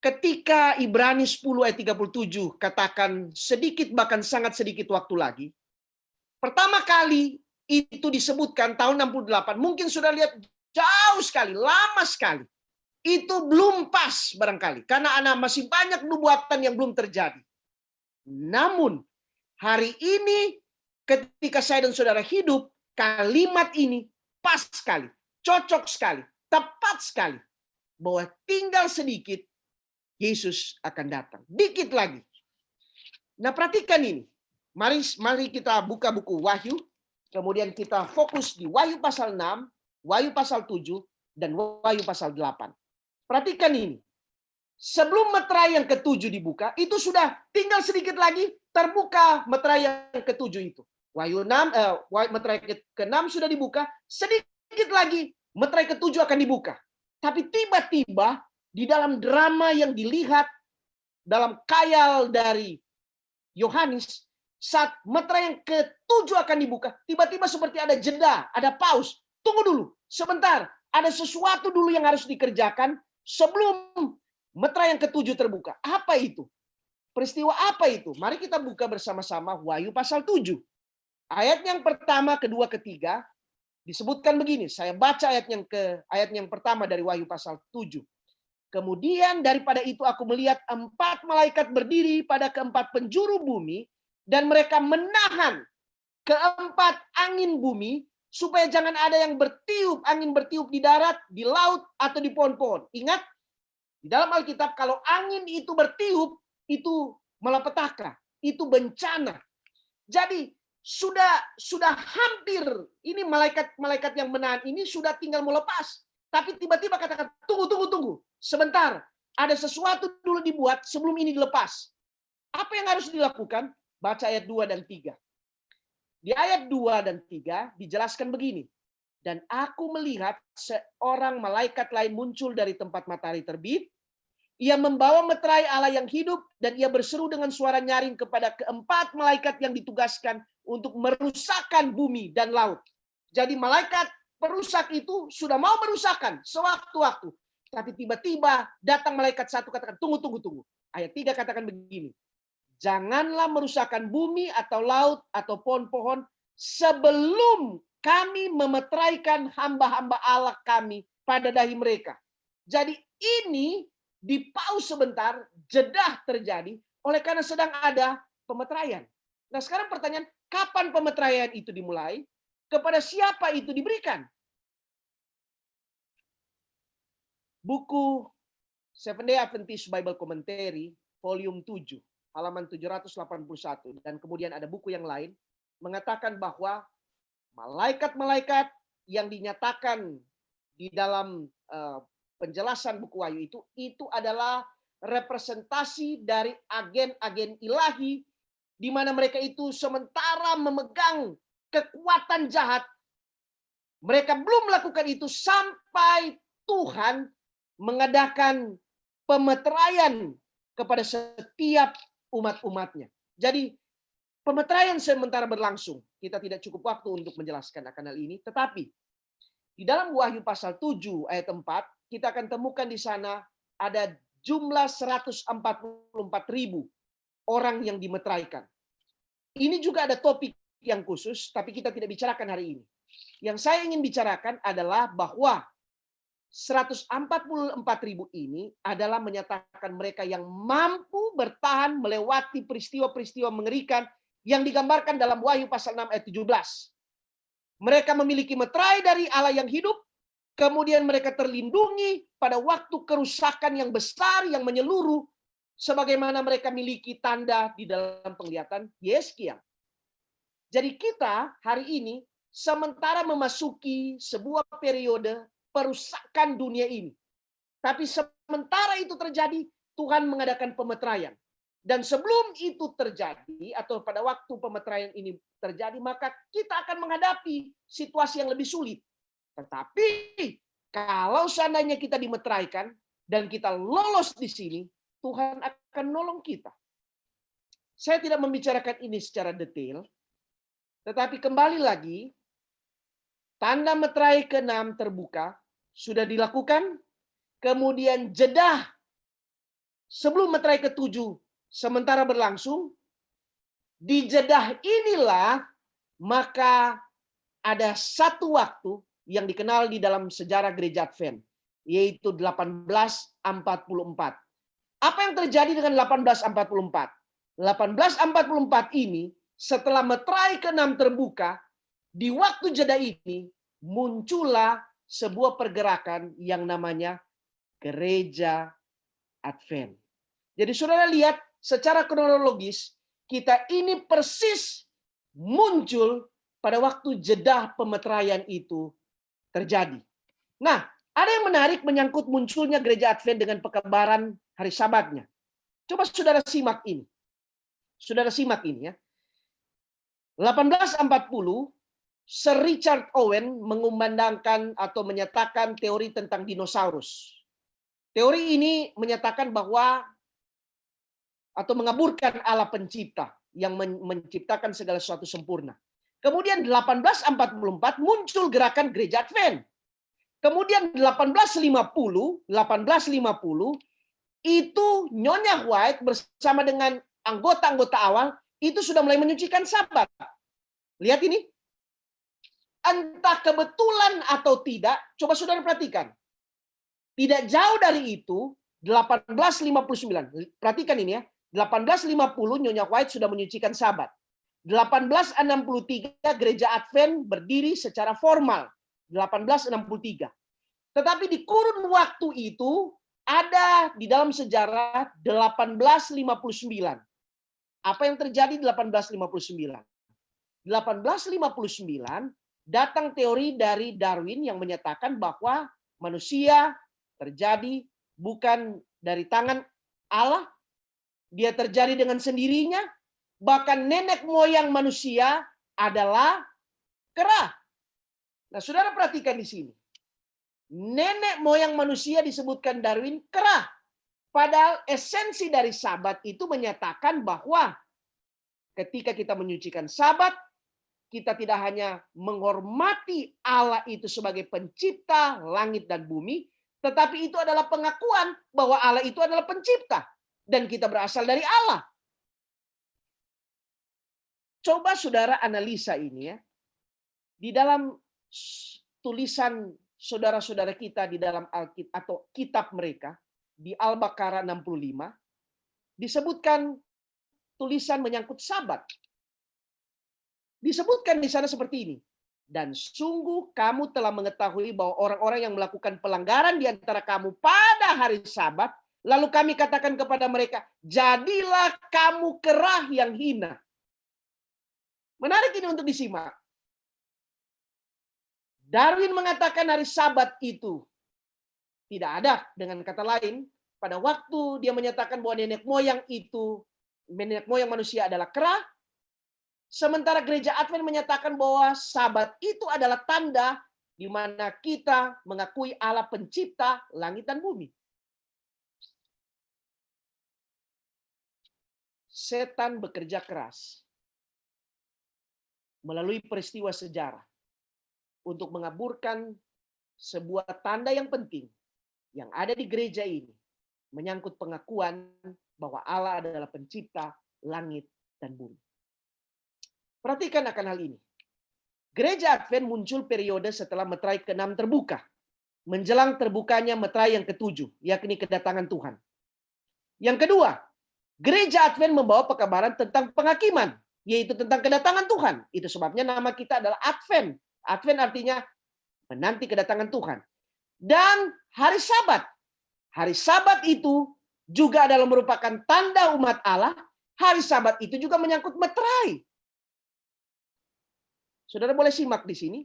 ketika Ibrani 10 ayat 37 katakan sedikit bahkan sangat sedikit waktu lagi, pertama kali itu disebutkan tahun 68, mungkin sudah lihat jauh sekali, lama sekali. Itu belum pas barangkali, karena masih banyak nubuatan yang belum terjadi. Namun, hari ini ketika saya dan saudara hidup, kalimat ini pas sekali, cocok sekali, tepat sekali. Bahwa tinggal sedikit, Yesus akan datang. Dikit lagi. Nah, perhatikan ini. Mari kita buka buku Wahyu. Kemudian kita fokus di Wahyu pasal 6, Wahyu pasal 7, dan Wahyu pasal 8. Perhatikan ini. Sebelum meterai yang ke-7 dibuka, itu sudah tinggal sedikit lagi terbuka meterai yang ke-7 itu. Wahyu 6, meterai ke-6 sudah dibuka, sedikit lagi meterai ke-7 akan dibuka. Tapi tiba-tiba di dalam drama yang dilihat dalam khayal dari Yohanes, saat meterai yang ke-7 akan dibuka, tiba-tiba seperti ada jeda, ada pause. Tunggu dulu, sebentar. Ada sesuatu dulu yang harus dikerjakan sebelum meterai yang ke-7 terbuka. Apa itu? Peristiwa apa itu? Mari kita buka bersama-sama Wahyu pasal 7. Ayat yang pertama, kedua, ketiga disebutkan begini. Saya baca ayat yang pertama dari Wahyu pasal 7. Kemudian daripada itu aku melihat 4 malaikat berdiri pada keempat penjuru bumi, dan mereka menahan keempat angin bumi, supaya jangan ada yang angin bertiup di darat, di laut, atau di pohon-pohon. Ingat, di dalam Alkitab kalau angin itu bertiup, itu malapetaka, itu bencana. Jadi sudah hampir, ini malaikat yang menahan ini sudah tinggal mau lepas. Tapi tiba-tiba katakan, tunggu. Sebentar, ada sesuatu dulu dibuat sebelum ini dilepas. Apa yang harus dilakukan? Baca ayat 2 dan 3. Di ayat 2 dan 3 dijelaskan begini. Dan aku melihat seorang malaikat lain muncul dari tempat matahari terbit. Ia membawa meterai Allah yang hidup, dan ia berseru dengan suara nyaring kepada keempat malaikat yang ditugaskan untuk merusakkan bumi dan laut. Jadi malaikat perusak itu sudah mau merusakkan sewaktu-waktu. Tapi tiba-tiba datang malaikat satu katakan, tunggu. Ayat 3 katakan begini. Janganlah merusakkan bumi atau laut atau pohon-pohon sebelum kami memeteraikan hamba-hamba Allah kami pada dahi mereka. Jadi ini di pause sebentar, jedah terjadi oleh karena sedang ada pemeteraian. Nah sekarang pertanyaan, kapan pemeteraian itu dimulai? Kepada siapa itu diberikan? Buku Seventh-day Adventist Bible Commentary, volume 7, halaman 781. Dan kemudian ada buku yang lain, mengatakan bahwa malaikat-malaikat yang dinyatakan di dalam penjelasan buku Wahyu itu adalah representasi dari agen-agen ilahi, di mana mereka itu sementara memegang kekuatan jahat. Mereka belum melakukan itu sampai Tuhan mengadakan pemeteraian kepada setiap umat-umatnya. Jadi pemeteraian sementara berlangsung. Kita tidak cukup waktu untuk menjelaskan akan hal ini. Tetapi di dalam Wahyu pasal 7 ayat 4, kita akan temukan di sana ada jumlah 144.000 orang yang dimeteraikan. Ini juga ada topik yang khusus, tapi kita tidak bicarakan hari ini. Yang saya ingin bicarakan adalah bahwa 144.000 ini adalah menyatakan mereka yang mampu bertahan melewati peristiwa-peristiwa mengerikan yang digambarkan dalam Wahyu pasal 6 ayat 17. Mereka memiliki meterai dari Allah yang hidup, kemudian mereka terlindungi pada waktu kerusakan yang besar yang menyeluruh, sebagaimana mereka miliki tanda di dalam penglihatan Yeskiel. Jadi kita hari ini sementara memasuki sebuah periode perusakan dunia ini. Tapi sementara itu terjadi, Tuhan mengadakan pemeteraian. Dan sebelum itu terjadi, atau pada waktu pemeteraian ini terjadi, maka kita akan menghadapi situasi yang lebih sulit. Tetapi kalau seandainya kita dimeteraikan dan kita lolos di sini, Tuhan akan nolong kita. Saya tidak membicarakan ini secara detail, tetapi kembali lagi, tanda meterai ke-6 terbuka sudah dilakukan, kemudian jedah sebelum meterai ke-7 sementara berlangsung. Di jedah inilah maka ada satu waktu yang dikenal di dalam sejarah gereja Advent, yaitu 1844. Apa yang terjadi dengan 1844? 1844 ini setelah meterai ke-6 terbuka, di waktu jeda ini muncullah sebuah pergerakan yang namanya gereja Advent. Jadi saudara lihat secara kronologis, kita ini persis muncul pada waktu jeda pemeteraian itu terjadi. Nah, ada yang menarik menyangkut munculnya gereja Advent dengan pekabaran hari Sabatnya. Coba saudara simak ini. Saudara simak ini ya. 1840, Sir Richard Owen mengumandangkan atau menyatakan teori tentang dinosaurus. Teori ini menyatakan bahwa atau mengaburkan Allah pencipta yang menciptakan segala sesuatu sempurna. Kemudian 1844 muncul gerakan gereja Advent. Kemudian 1850 itu Nyonya White bersama dengan anggota-anggota awal itu sudah mulai menyucikan Sabat. Lihat ini. Entah kebetulan atau tidak, coba saudara perhatikan. Tidak jauh dari itu, 1859. Perhatikan ini ya. 1850 Nyonya White sudah menyucikan Sabat. 1863 Gereja Advent berdiri secara formal. 1863. Tetapi di kurun waktu itu ada di dalam sejarah 1859. Apa yang terjadi 1859? 1859 datang teori dari Darwin yang menyatakan bahwa manusia terjadi bukan dari tangan Allah, dia terjadi dengan sendirinya, bahkan nenek moyang manusia adalah kera. Nah, saudara perhatikan di sini. Nenek moyang manusia disebutkan Darwin kera. Padahal esensi dari Sabat itu menyatakan bahwa ketika kita menyucikan Sabat, kita tidak hanya menghormati Allah itu sebagai pencipta langit dan bumi, tetapi itu adalah pengakuan bahwa Allah itu adalah pencipta. Dan kita berasal dari Allah. Coba saudara analisa ini ya. Di dalam tulisan saudara-saudara kita di dalam Alkitab atau kitab mereka, di Al-Baqarah 65, disebutkan tulisan menyangkut Sabat. Disebutkan di sana seperti ini. Dan sungguh kamu telah mengetahui bahwa orang-orang yang melakukan pelanggaran di antara kamu pada hari Sabat, lalu kami katakan kepada mereka, jadilah kamu kera yang hina. Menarik ini untuk disimak. Darwin mengatakan hari Sabat itu tidak ada. Dengan kata lain, pada waktu dia menyatakan bahwa nenek moyang manusia adalah kera, sementara Gereja Advent menyatakan bahwa Sabat itu adalah tanda di mana kita mengakui Allah pencipta langit dan bumi. Setan bekerja keras melalui peristiwa sejarah untuk mengaburkan sebuah tanda yang penting yang ada di gereja ini, menyangkut pengakuan bahwa Allah adalah pencipta langit dan bumi. Perhatikan akan hal ini. Gereja Advent muncul periode setelah meterai ke-6 terbuka, menjelang terbukanya meterai yang ke-7, yakni kedatangan Tuhan. Yang kedua, Gereja Advent membawa pekabaran tentang penghakiman, yaitu tentang kedatangan Tuhan. Itu sebabnya nama kita adalah Advent. Advent artinya menanti kedatangan Tuhan. Dan hari Sabat. Hari Sabat itu juga adalah merupakan tanda umat Allah. Hari Sabat itu juga menyangkut meterai. Saudara boleh simak di sini.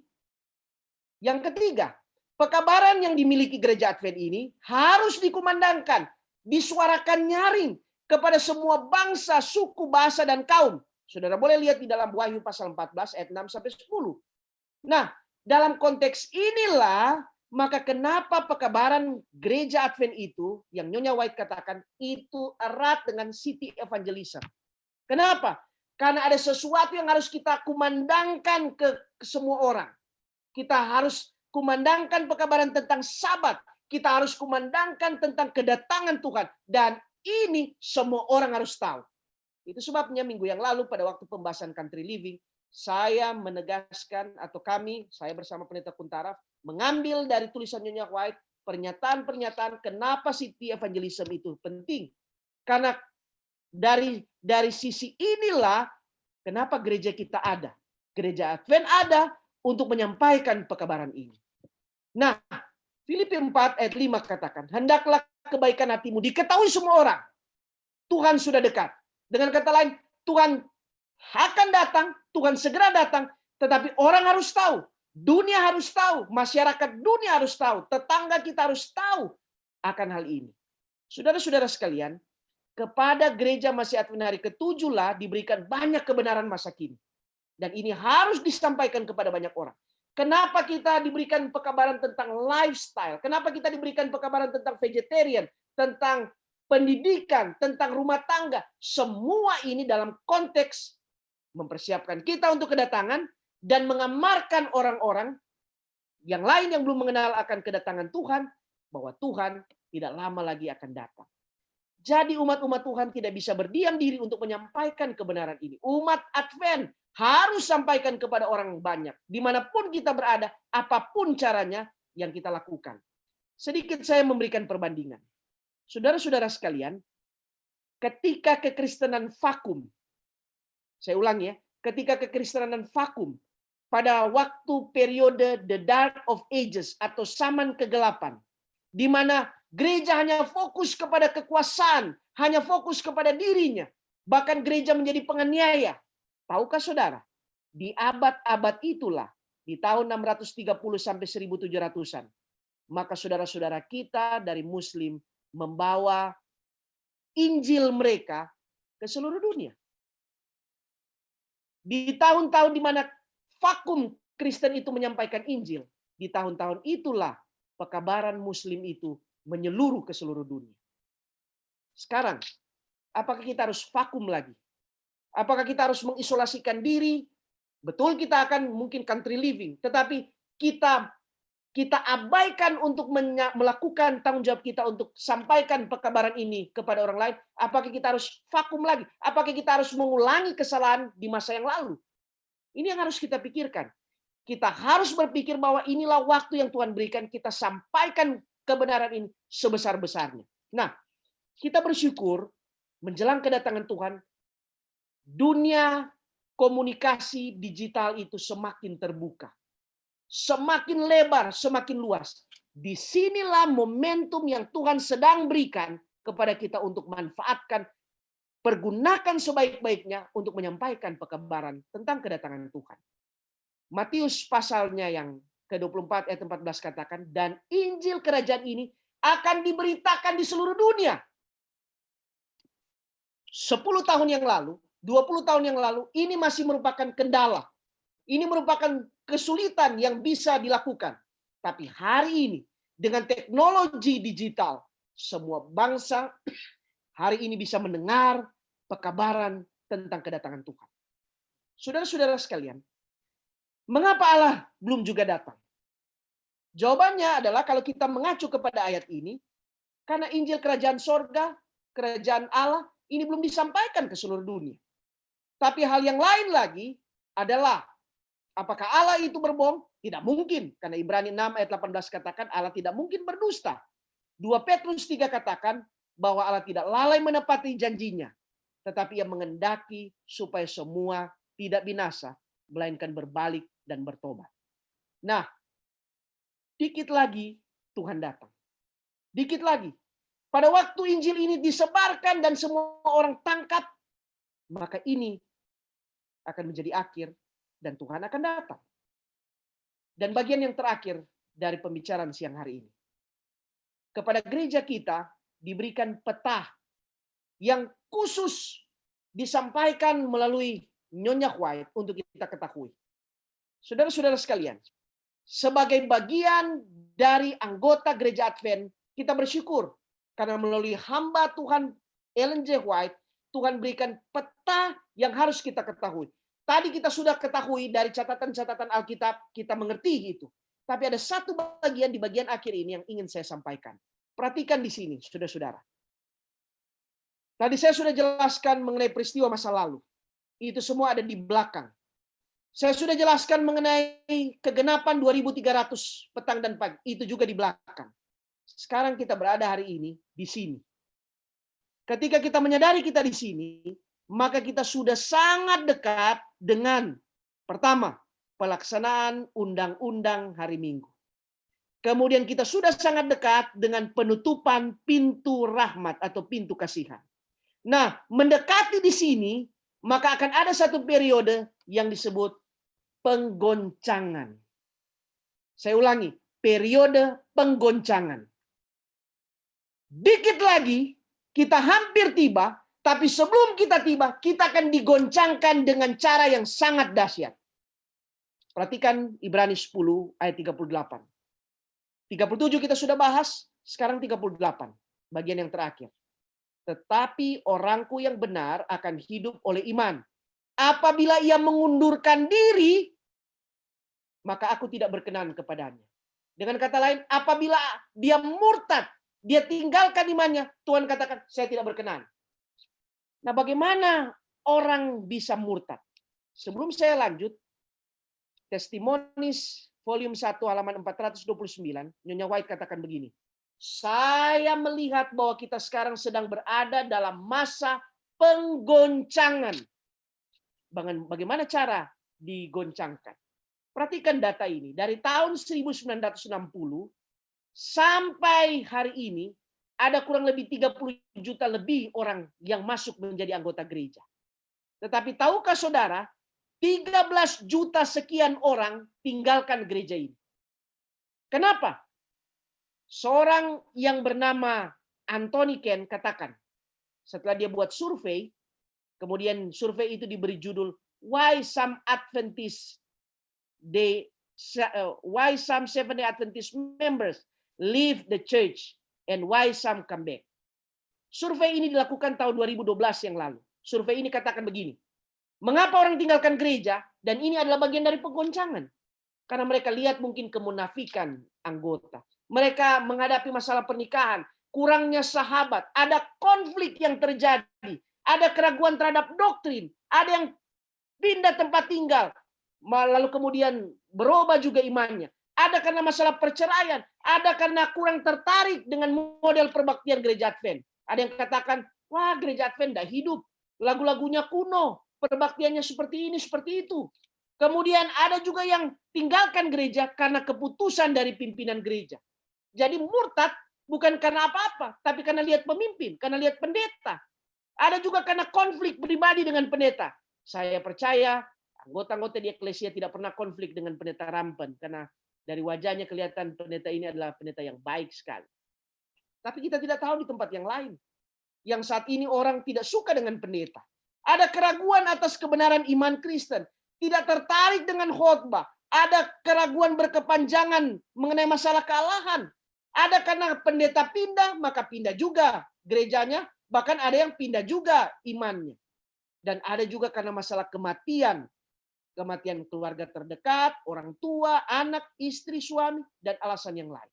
Yang ketiga, pekabaran yang dimiliki Gereja Advent ini harus dikumandangkan, disuarakan nyaring kepada semua bangsa, suku, bahasa, dan kaum. Saudara boleh lihat di dalam Wahyu pasal 14 ayat 6-10. Nah, dalam konteks inilah maka kenapa pekabaran Gereja Advent itu yang Nyonya White katakan itu erat dengan city evangelism. Kenapa? Karena ada sesuatu yang harus kita kumandangkan ke semua orang. Kita harus kumandangkan pekabaran tentang Sabat. Kita harus kumandangkan tentang kedatangan Tuhan. Dan ini semua orang harus tahu. Itu sebabnya minggu yang lalu pada waktu pembahasan Country Living, saya menegaskan atau saya bersama Pendeta Kuntaraf mengambil dari tulisan Nyonya White pernyataan-pernyataan kenapa city evangelism itu penting. Karena dari sisi inilah kenapa gereja kita ada. Gereja Advent ada untuk menyampaikan pekabaran ini. Nah, Filipi 4 ayat 5 katakan, hendaklah kebaikan hatimu diketahui semua orang. Tuhan sudah dekat. Dengan kata lain, Tuhan akan datang, Tuhan segera datang, tetapi orang harus tahu, dunia harus tahu, masyarakat dunia harus tahu, tetangga kita harus tahu akan hal ini. Saudara-saudara sekalian, kepada gereja Masih Advent hari ke-7 lah diberikan banyak kebenaran masa kini. Dan ini harus disampaikan kepada banyak orang. Kenapa kita diberikan pekabaran tentang lifestyle? Kenapa kita diberikan pekabaran tentang vegetarian, tentang pendidikan, tentang rumah tangga? Semua ini dalam konteks mempersiapkan kita untuk kedatangan dan mengamarkan orang-orang yang lain yang belum mengenal akan kedatangan Tuhan, bahwa Tuhan tidak lama lagi akan datang. Jadi umat-umat Tuhan tidak bisa berdiam diri untuk menyampaikan kebenaran ini. Umat Advent harus sampaikan kepada orang banyak. Dimanapun kita berada, apapun caranya yang kita lakukan. Sedikit saya memberikan perbandingan. Saudara-saudara sekalian, ketika kekristenan vakum, saya ulangi ya, ketika kekristenan vakum pada waktu periode the dark of ages atau zaman kegelapan, di mana gereja hanya fokus kepada kekuasaan, hanya fokus kepada dirinya, bahkan gereja menjadi penganiaya. Tahukah saudara, di abad-abad itulah, di tahun 630 sampai 1700-an, maka saudara-saudara kita dari Muslim membawa Injil mereka ke seluruh dunia. Di tahun-tahun di mana vakum Kristen itu menyampaikan Injil, di tahun-tahun itulah pekabaran Muslim itu menyeluruh ke seluruh dunia. Sekarang, apakah kita harus vakum lagi? Apakah kita harus mengisolasikan diri? Betul, kita akan mungkin country living, tetapi kita abaikan untuk melakukan tanggung jawab kita untuk sampaikan pekabaran ini kepada orang lain. Apakah kita harus vakum lagi? Apakah kita harus mengulangi kesalahan di masa yang lalu? Ini yang harus kita pikirkan. Kita harus berpikir bahwa inilah waktu yang Tuhan berikan, kita sampaikan kebenaran ini sebesar-besarnya. Nah, kita bersyukur menjelang kedatangan Tuhan, dunia komunikasi digital itu semakin terbuka. Semakin lebar, semakin luas. Disinilah momentum yang Tuhan sedang berikan kepada kita untuk manfaatkan, pergunakan sebaik-baiknya untuk menyampaikan pekabaran tentang kedatangan Tuhan. Matius pasalnya yang ke-24 ayat 14 katakan, dan Injil kerajaan ini akan diberitakan di seluruh dunia. 10 tahun yang lalu, 20 tahun yang lalu, ini masih merupakan kendala. Ini merupakan kesulitan yang bisa dilakukan. Tapi hari ini, dengan teknologi digital, semua bangsa hari ini bisa mendengar pekabaran tentang kedatangan Tuhan. Saudara-saudara sekalian, mengapa Allah belum juga datang? Jawabannya adalah kalau kita mengacu kepada ayat ini, karena Injil kerajaan sorga, kerajaan Allah, ini belum disampaikan ke seluruh dunia. Tapi hal yang lain lagi adalah, apakah Allah itu berbohong? Tidak mungkin. Karena Ibrani 6 ayat 18 katakan Allah tidak mungkin berdusta. 2 Petrus 3 katakan bahwa Allah tidak lalai menepati janjinya. Tetapi ia mengendaki supaya semua tidak binasa, melainkan berbalik dan bertobat. Nah, dikit lagi Tuhan datang. Dikit lagi. Pada waktu Injil ini disebarkan dan semua orang tangkap, maka ini akan menjadi akhir dan Tuhan akan datang. Dan bagian yang terakhir dari pembicaraan siang hari ini. Kepada gereja kita diberikan peta yang khusus disampaikan melalui Nyonya White untuk kita ketahui. Saudara-saudara sekalian, sebagai bagian dari anggota gereja Advent, kita bersyukur karena melalui hamba Tuhan Ellen G. White, Tuhan berikan peta yang harus kita ketahui. Tadi kita sudah ketahui dari catatan-catatan Alkitab, kita mengerti itu. Tapi ada satu bagian di bagian akhir ini yang ingin saya sampaikan. Perhatikan di sini, saudara-saudara. Tadi saya sudah jelaskan mengenai peristiwa masa lalu. Itu semua ada di belakang. Saya sudah jelaskan mengenai kegenapan 2300 petang dan pagi. Itu juga di belakang. Sekarang kita berada hari ini di sini. Ketika kita menyadari kita di sini, maka kita sudah sangat dekat dengan pertama, pelaksanaan undang-undang hari Minggu. Kemudian kita sudah sangat dekat dengan penutupan pintu rahmat atau pintu kasihan. Nah, mendekati di sini, maka akan ada satu periode yang disebut penggoncangan. Saya ulangi, periode penggoncangan. Dikit lagi, kita hampir tiba, tapi sebelum kita tiba, kita akan digoncangkan dengan cara yang sangat dahsyat. Perhatikan Ibrani 10 ayat 38. 37 kita sudah bahas, sekarang 38, bagian yang terakhir. Tetapi orangku yang benar akan hidup oleh iman. Apabila ia mengundurkan diri, maka aku tidak berkenan kepadanya. Dengan kata lain, apabila dia murtad, dia tinggalkan imannya, Tuhan katakan, saya tidak berkenan. Nah, bagaimana orang bisa murtad? Sebelum saya lanjut, Testimonies volume 1 halaman 429, Nyonya White katakan begini. Saya melihat bahwa kita sekarang sedang berada dalam masa penggoncangan. Bagaimana cara digoncangkan? Perhatikan data ini. Dari tahun 1960 sampai hari ini, ada kurang lebih 30 juta lebih orang yang masuk menjadi anggota gereja. Tetapi tahukah saudara, 13 juta sekian orang tinggalkan gereja ini. Kenapa? Seorang yang bernama Anthony Ken katakan, setelah dia buat survei, kemudian survei itu diberi judul Why Some Seventh-day Adventist members leave the church and why some come back. Survei ini dilakukan tahun 2012 yang lalu. Survei ini katakan begini, mengapa orang tinggalkan gereja? Dan ini adalah bagian dari penggoncangan. Karena mereka lihat mungkin kemunafikan anggota. Mereka menghadapi masalah pernikahan, kurangnya sahabat, ada konflik yang terjadi, ada keraguan terhadap doktrin, ada yang pindah tempat tinggal, lalu kemudian berubah juga imannya. Ada karena masalah perceraian, ada karena kurang tertarik dengan model perbaktian gereja Advent. Ada yang katakan, wah gereja Advent tidak hidup, lagu-lagunya kuno, perbaktiannya seperti ini, seperti itu. Kemudian ada juga yang tinggalkan gereja karena keputusan dari pimpinan gereja. Jadi murtad bukan karena apa-apa, tapi karena lihat pemimpin, karena lihat pendeta. Ada juga karena konflik pribadi dengan pendeta. Saya percaya anggota-anggota di eklesia tidak pernah konflik dengan pendeta Rampen, karena dari wajahnya kelihatan pendeta ini adalah pendeta yang baik sekali. Tapi kita tidak tahu di tempat yang lain. Yang saat ini orang tidak suka dengan pendeta. Ada keraguan atas kebenaran iman Kristen. Tidak tertarik dengan khotbah. Ada keraguan berkepanjangan mengenai masalah kealahan. Ada karena pendeta pindah, maka pindah juga gerejanya. Bahkan ada yang pindah juga imannya. Dan ada juga karena masalah kematian. Kematian keluarga terdekat, orang tua, anak, istri, suami, dan alasan yang lain.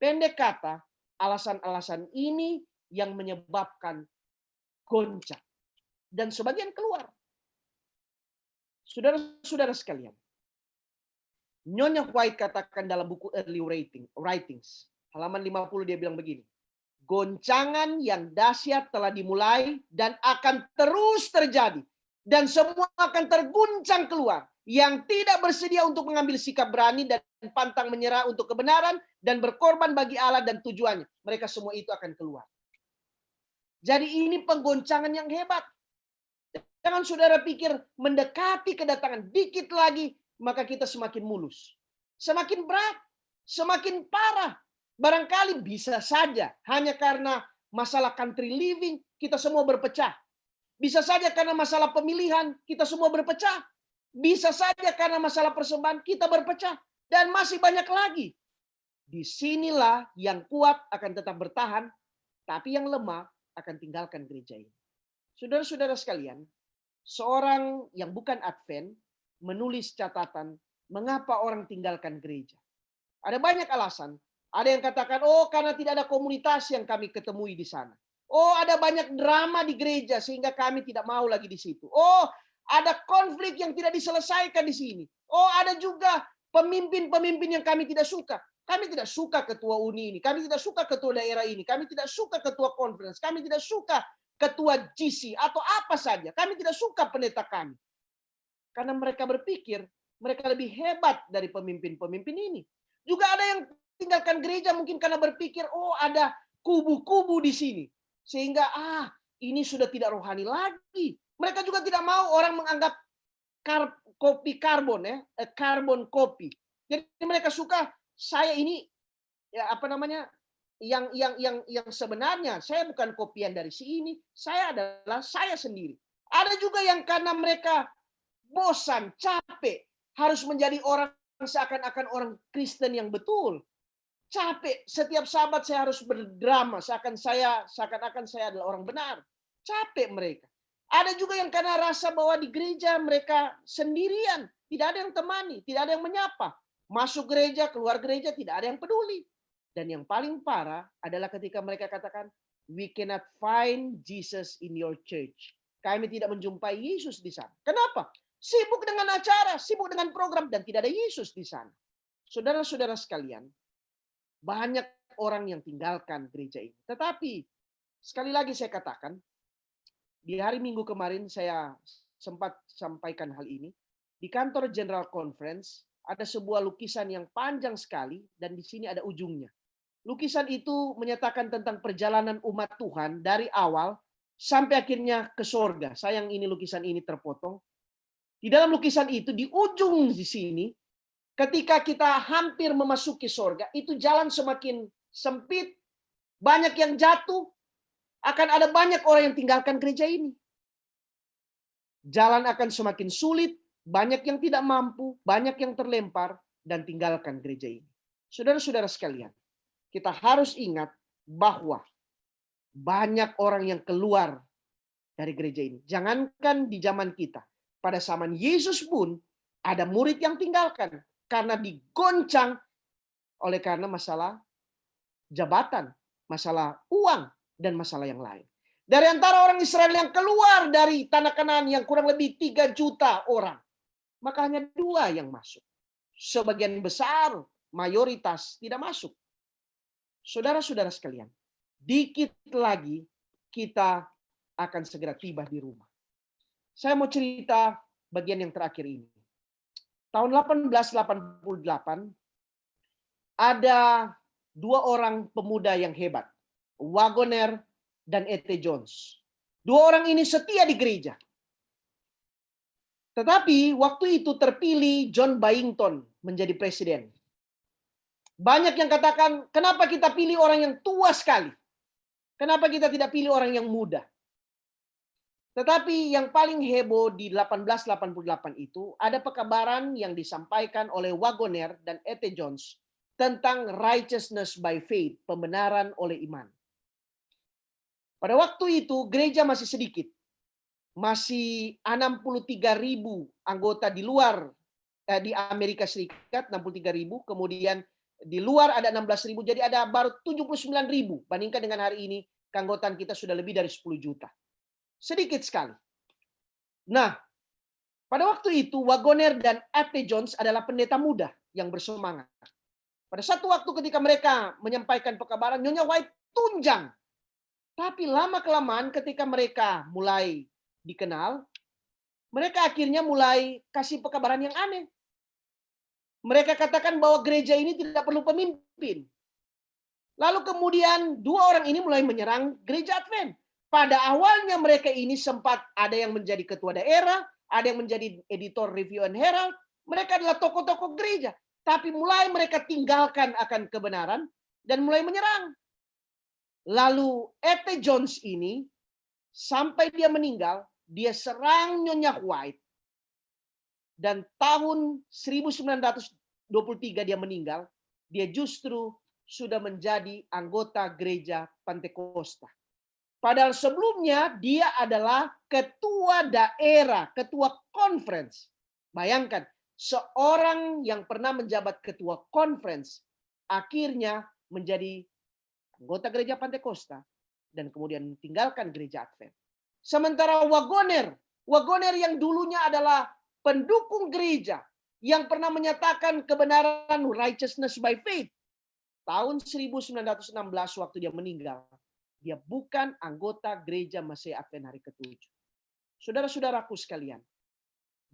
Pendek kata, alasan-alasan ini yang menyebabkan goncang. Dan sebagian keluar. Saudara-saudara sekalian, Nyonya White katakan dalam buku Early Writings, halaman 50 dia bilang begini, goncangan yang dahsyat telah dimulai dan akan terus terjadi. Dan semua akan terguncang keluar. Yang tidak bersedia untuk mengambil sikap berani dan pantang menyerah untuk kebenaran dan berkorban bagi Allah dan tujuannya. Mereka semua itu akan keluar. Jadi ini penggoncangan yang hebat. Jangan saudara pikir mendekati kedatangan dikit lagi, maka kita semakin mulus. Semakin berat, semakin parah. Barangkali bisa saja hanya karena masalah country living, kita semua berpecah. Bisa saja karena masalah pemilihan, kita semua berpecah. Bisa saja karena masalah persembahan, kita berpecah. Dan masih banyak lagi. Disinilah yang kuat akan tetap bertahan, tapi yang lemah akan tinggalkan gereja ini. Saudara-saudara sekalian, seorang yang bukan Advent menulis catatan mengapa orang tinggalkan gereja. Ada banyak alasan. Ada yang katakan, oh karena tidak ada komunitas yang kami ketemui di sana. Oh, ada banyak drama di gereja sehingga kami tidak mau lagi di situ. Oh, ada konflik yang tidak diselesaikan di sini. Oh, ada juga pemimpin-pemimpin yang kami tidak suka. Kami tidak suka ketua uni ini. Kami tidak suka ketua daerah ini. Kami tidak suka ketua conference. Kami tidak suka ketua GC atau apa saja. Kami tidak suka pendeta kami. Karena mereka berpikir mereka lebih hebat dari pemimpin-pemimpin ini. Juga ada yang tinggalkan gereja mungkin karena berpikir, oh ada kubu-kubu di sini. Sehingga ini sudah tidak rohani lagi. Mereka juga tidak mau orang menganggap kopi karbon ya, karbon kopi. Jadi mereka suka saya ini ya apa namanya yang sebenarnya saya bukan kopian dari si ini, saya adalah saya sendiri. Ada juga yang karena mereka bosan, capek, harus menjadi orang seakan-akan orang Kristen yang betul. Capek, setiap sabat saya harus berdrama, seakan-akan saya adalah orang benar. Capek mereka. Ada juga yang karena rasa bahwa di gereja mereka sendirian, tidak ada yang temani, tidak ada yang menyapa. Masuk gereja, keluar gereja, tidak ada yang peduli. Dan yang paling parah adalah ketika mereka katakan, we cannot find Jesus in your church. Kami tidak menjumpai Yesus di sana. Kenapa? Sibuk dengan acara, sibuk dengan program, dan tidak ada Yesus di sana. Saudara-saudara sekalian, banyak orang yang tinggalkan gereja ini. Tetapi sekali lagi saya katakan, di hari Minggu kemarin saya sempat sampaikan hal ini. Di kantor General Conference ada sebuah lukisan yang panjang sekali dan di sini ada ujungnya. Lukisan itu menyatakan tentang perjalanan umat Tuhan dari awal sampai akhirnya ke sorga. Sayang ini lukisan ini terpotong. Di dalam lukisan itu, di ujung di sini, ketika kita hampir memasuki sorga, itu jalan semakin sempit, banyak yang jatuh, akan ada banyak orang yang tinggalkan gereja ini. Jalan akan semakin sulit, banyak yang tidak mampu, banyak yang terlempar, dan tinggalkan gereja ini. Saudara-saudara sekalian, kita harus ingat bahwa banyak orang yang keluar dari gereja ini. Jangankan di zaman kita, pada zaman Yesus pun ada murid yang tinggalkan karena digoncang oleh karena masalah jabatan, masalah uang, dan masalah yang lain. Dari antara orang Israel yang keluar dari tanah Kanaan yang kurang lebih 3 juta orang, maka hanya 2 yang masuk. Sebagian besar, mayoritas tidak masuk. Saudara-saudara sekalian, dikit lagi kita akan segera tiba di rumah. Saya mau cerita bagian yang terakhir ini. Tahun 1888 ada 2 orang pemuda yang hebat, Wagoner dan E.T. Jones. 2 orang ini setia di gereja. Tetapi waktu itu terpilih John Byington menjadi presiden. Banyak yang katakan, kenapa kita pilih orang yang tua sekali? Kenapa kita tidak pilih orang yang muda? Tetapi yang paling heboh di 1888 itu, ada pekabaran yang disampaikan oleh Wagoner dan E.T. Jones tentang righteousness by faith, pembenaran oleh iman. Pada waktu itu gereja masih sedikit. Masih 63.000 anggota di luar di Amerika Serikat, 63.000, kemudian di luar ada 16.000, jadi ada baru 79.000. Bandingkan dengan hari ini, keanggotaan kita sudah lebih dari 10 juta. Sedikit sekali. Nah, pada waktu itu Wagoner dan E.T. Jones adalah pendeta muda yang bersemangat. Pada satu waktu ketika mereka menyampaikan pekabaran, Nyonya White tunjang. Tapi lama-kelamaan ketika mereka mulai dikenal, mereka akhirnya mulai kasih pekabaran yang aneh. Mereka katakan bahwa gereja ini tidak perlu pemimpin. Lalu kemudian 2 orang ini mulai menyerang gereja Advent. Pada awalnya mereka ini sempat ada yang menjadi ketua daerah, ada yang menjadi editor Review and Herald. Mereka adalah tokoh-tokoh gereja. Tapi mulai mereka tinggalkan akan kebenaran dan mulai menyerang. Lalu E.T. Jones ini sampai dia meninggal, dia serang Nyonya White. Dan tahun 1923 dia meninggal, dia justru sudah menjadi anggota gereja Pantekosta. Padahal sebelumnya dia adalah ketua daerah, ketua conference. Bayangkan, seorang yang pernah menjabat ketua conference akhirnya menjadi anggota gereja Pantekosta dan kemudian tinggalkan gereja Advent. Sementara Wagoner yang dulunya adalah pendukung gereja yang pernah menyatakan kebenaran righteousness by faith. Tahun 1916 waktu dia meninggal, dia bukan anggota gereja Masih Advent hari ke-7. Saudara-saudaraku sekalian,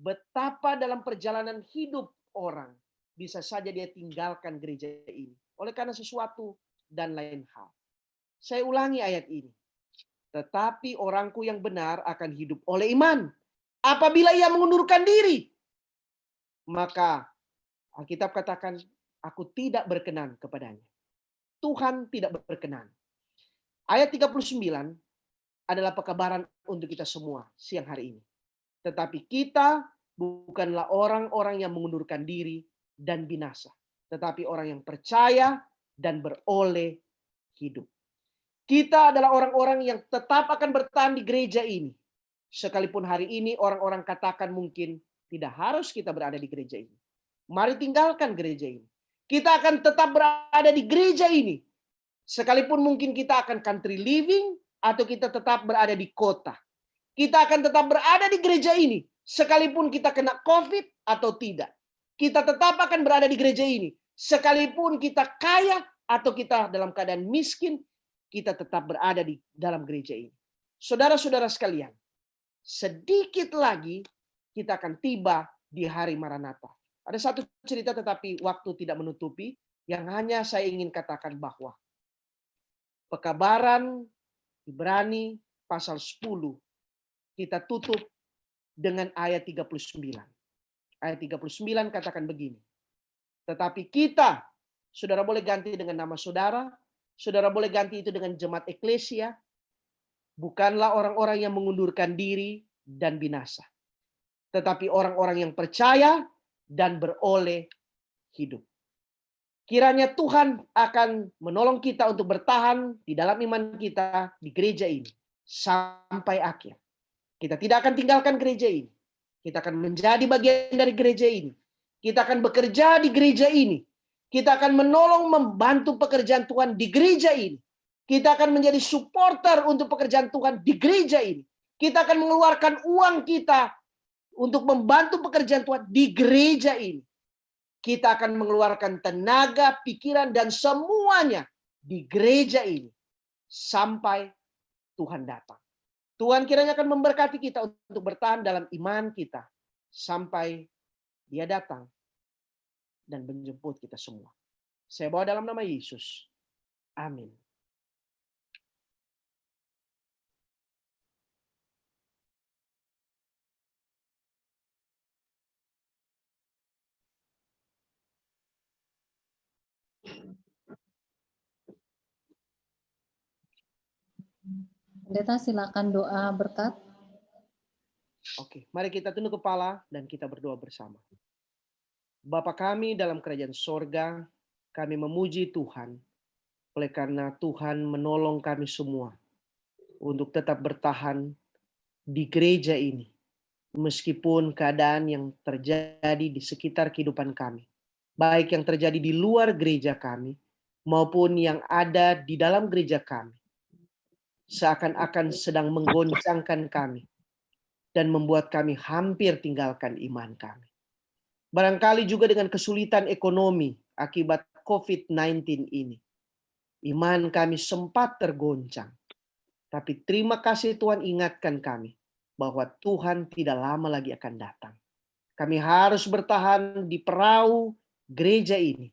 betapa dalam perjalanan hidup orang bisa saja dia tinggalkan gereja ini oleh karena sesuatu dan lain hal. Saya ulangi ayat ini. Tetapi orangku yang benar akan hidup oleh iman. Apabila ia mengundurkan diri, maka Alkitab katakan, aku tidak berkenan kepadanya. Tuhan tidak berkenan. Ayat 39 adalah pekabaran untuk kita semua siang hari ini. Tetapi kita bukanlah orang-orang yang mengundurkan diri dan binasa, tetapi orang yang percaya dan beroleh hidup. Kita adalah orang-orang yang tetap akan bertahan di gereja ini. Sekalipun hari ini orang-orang katakan mungkin tidak harus kita berada di gereja ini. Mari tinggalkan gereja ini. Kita akan tetap berada di gereja ini. Sekalipun mungkin kita akan country living atau kita tetap berada di kota. Kita akan tetap berada di gereja ini. Sekalipun kita kena COVID atau tidak. Kita tetap akan berada di gereja ini. Sekalipun kita kaya atau kita dalam keadaan miskin, kita tetap berada di dalam gereja ini. Saudara-saudara sekalian, sedikit lagi kita akan tiba di hari Maranatha. Ada satu cerita tetapi waktu tidak menutupi, yang hanya saya ingin katakan bahwa Pekabaran Ibrani pasal 10 kita tutup dengan ayat 39. Ayat 39 katakan begini. Tetapi kita, saudara boleh ganti dengan nama saudara boleh ganti itu dengan jemaat eklesia, bukanlah orang-orang yang mengundurkan diri dan binasa, tetapi orang-orang yang percaya dan beroleh hidup. Kiranya Tuhan akan menolong kita untuk bertahan di dalam iman kita di gereja ini sampai akhir. Kita tidak akan tinggalkan gereja ini. Kita akan menjadi bagian dari gereja ini. Kita akan bekerja di gereja ini. Kita akan menolong membantu pekerjaan Tuhan di gereja ini. Kita akan menjadi supporter untuk pekerjaan Tuhan di gereja ini. Kita akan mengeluarkan uang kita untuk membantu pekerjaan Tuhan di gereja ini. Kita akan mengeluarkan tenaga, pikiran, dan semuanya di gereja ini sampai Tuhan datang. Tuhan kiranya akan memberkati kita untuk bertahan dalam iman kita sampai Dia datang dan menjemput kita semua. Saya bawa dalam nama Yesus. Amin. Pendeta silakan doa berkat. Oke, mari kita tunduk kepala dan kita berdoa bersama. Bapa kami dalam kerajaan sorga, kami memuji Tuhan oleh karena Tuhan menolong kami semua untuk tetap bertahan di gereja ini. Meskipun keadaan yang terjadi di sekitar kehidupan kami, baik yang terjadi di luar gereja kami, maupun yang ada di dalam gereja kami, seakan-akan sedang menggoncangkan kami dan membuat kami hampir tinggalkan iman kami. Barangkali juga dengan kesulitan ekonomi akibat COVID-19 ini, iman kami sempat tergoncang. Tapi terima kasih Tuhan ingatkan kami bahwa Tuhan tidak lama lagi akan datang. Kami harus bertahan di perahu gereja ini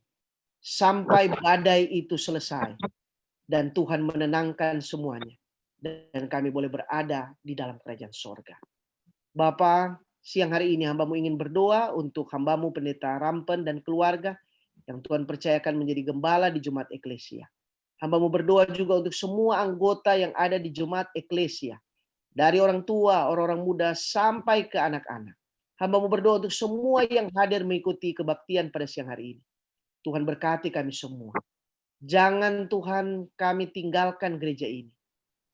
sampai badai itu selesai dan Tuhan menenangkan semuanya. Dan kami boleh berada di dalam kerajaan sorga. Bapa, siang hari ini hamba-Mu ingin berdoa untuk hamba-Mu Pendeta Rampen dan keluarga yang Tuhan percayakan menjadi gembala di Jemaat Eklesia. Hamba-Mu berdoa juga untuk semua anggota yang ada di Jemaat Eklesia. Dari orang tua, orang-orang muda, sampai ke anak-anak. Hamba-Mu berdoa untuk semua yang hadir mengikuti kebaktian pada siang hari ini. Tuhan berkati kami semua. Jangan Tuhan kami tinggalkan gereja ini.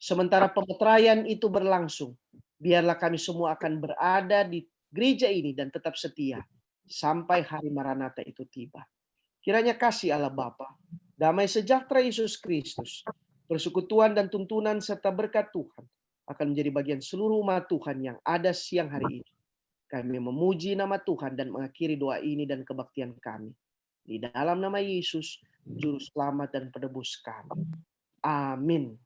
Sementara pemeteraian itu berlangsung, biarlah kami semua akan berada di gereja ini dan tetap setia sampai hari Maranatha itu tiba. Kiranya kasih Allah Bapa, damai sejahtera Yesus Kristus, persekutuan dan tuntunan serta berkat Tuhan akan menjadi bagian seluruh umat Tuhan yang ada siang hari ini. Kami memuji nama Tuhan dan mengakhiri doa ini dan kebaktian kami. Di dalam nama Yesus, Juru Selamat dan Penebus kami. Amin.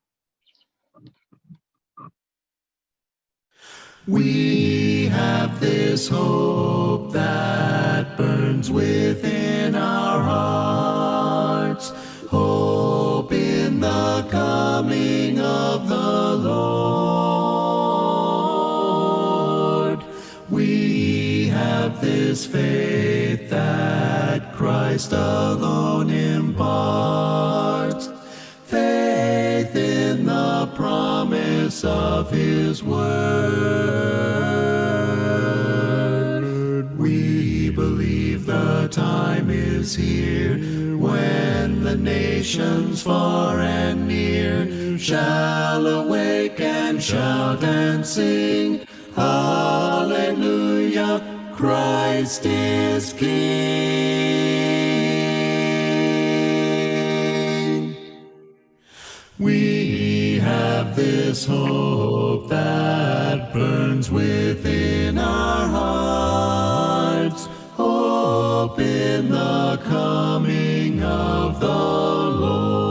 We have this hope that burns within our hearts, hope in the coming of the Lord. We have this faith that Christ alone imparts, faith in the promise of His word. We believe the time is here when the nations far and near shall awake and shout and sing, Hallelujah, Christ is King. We have this hope that burns within our hearts, hope hope in the coming of the Lord.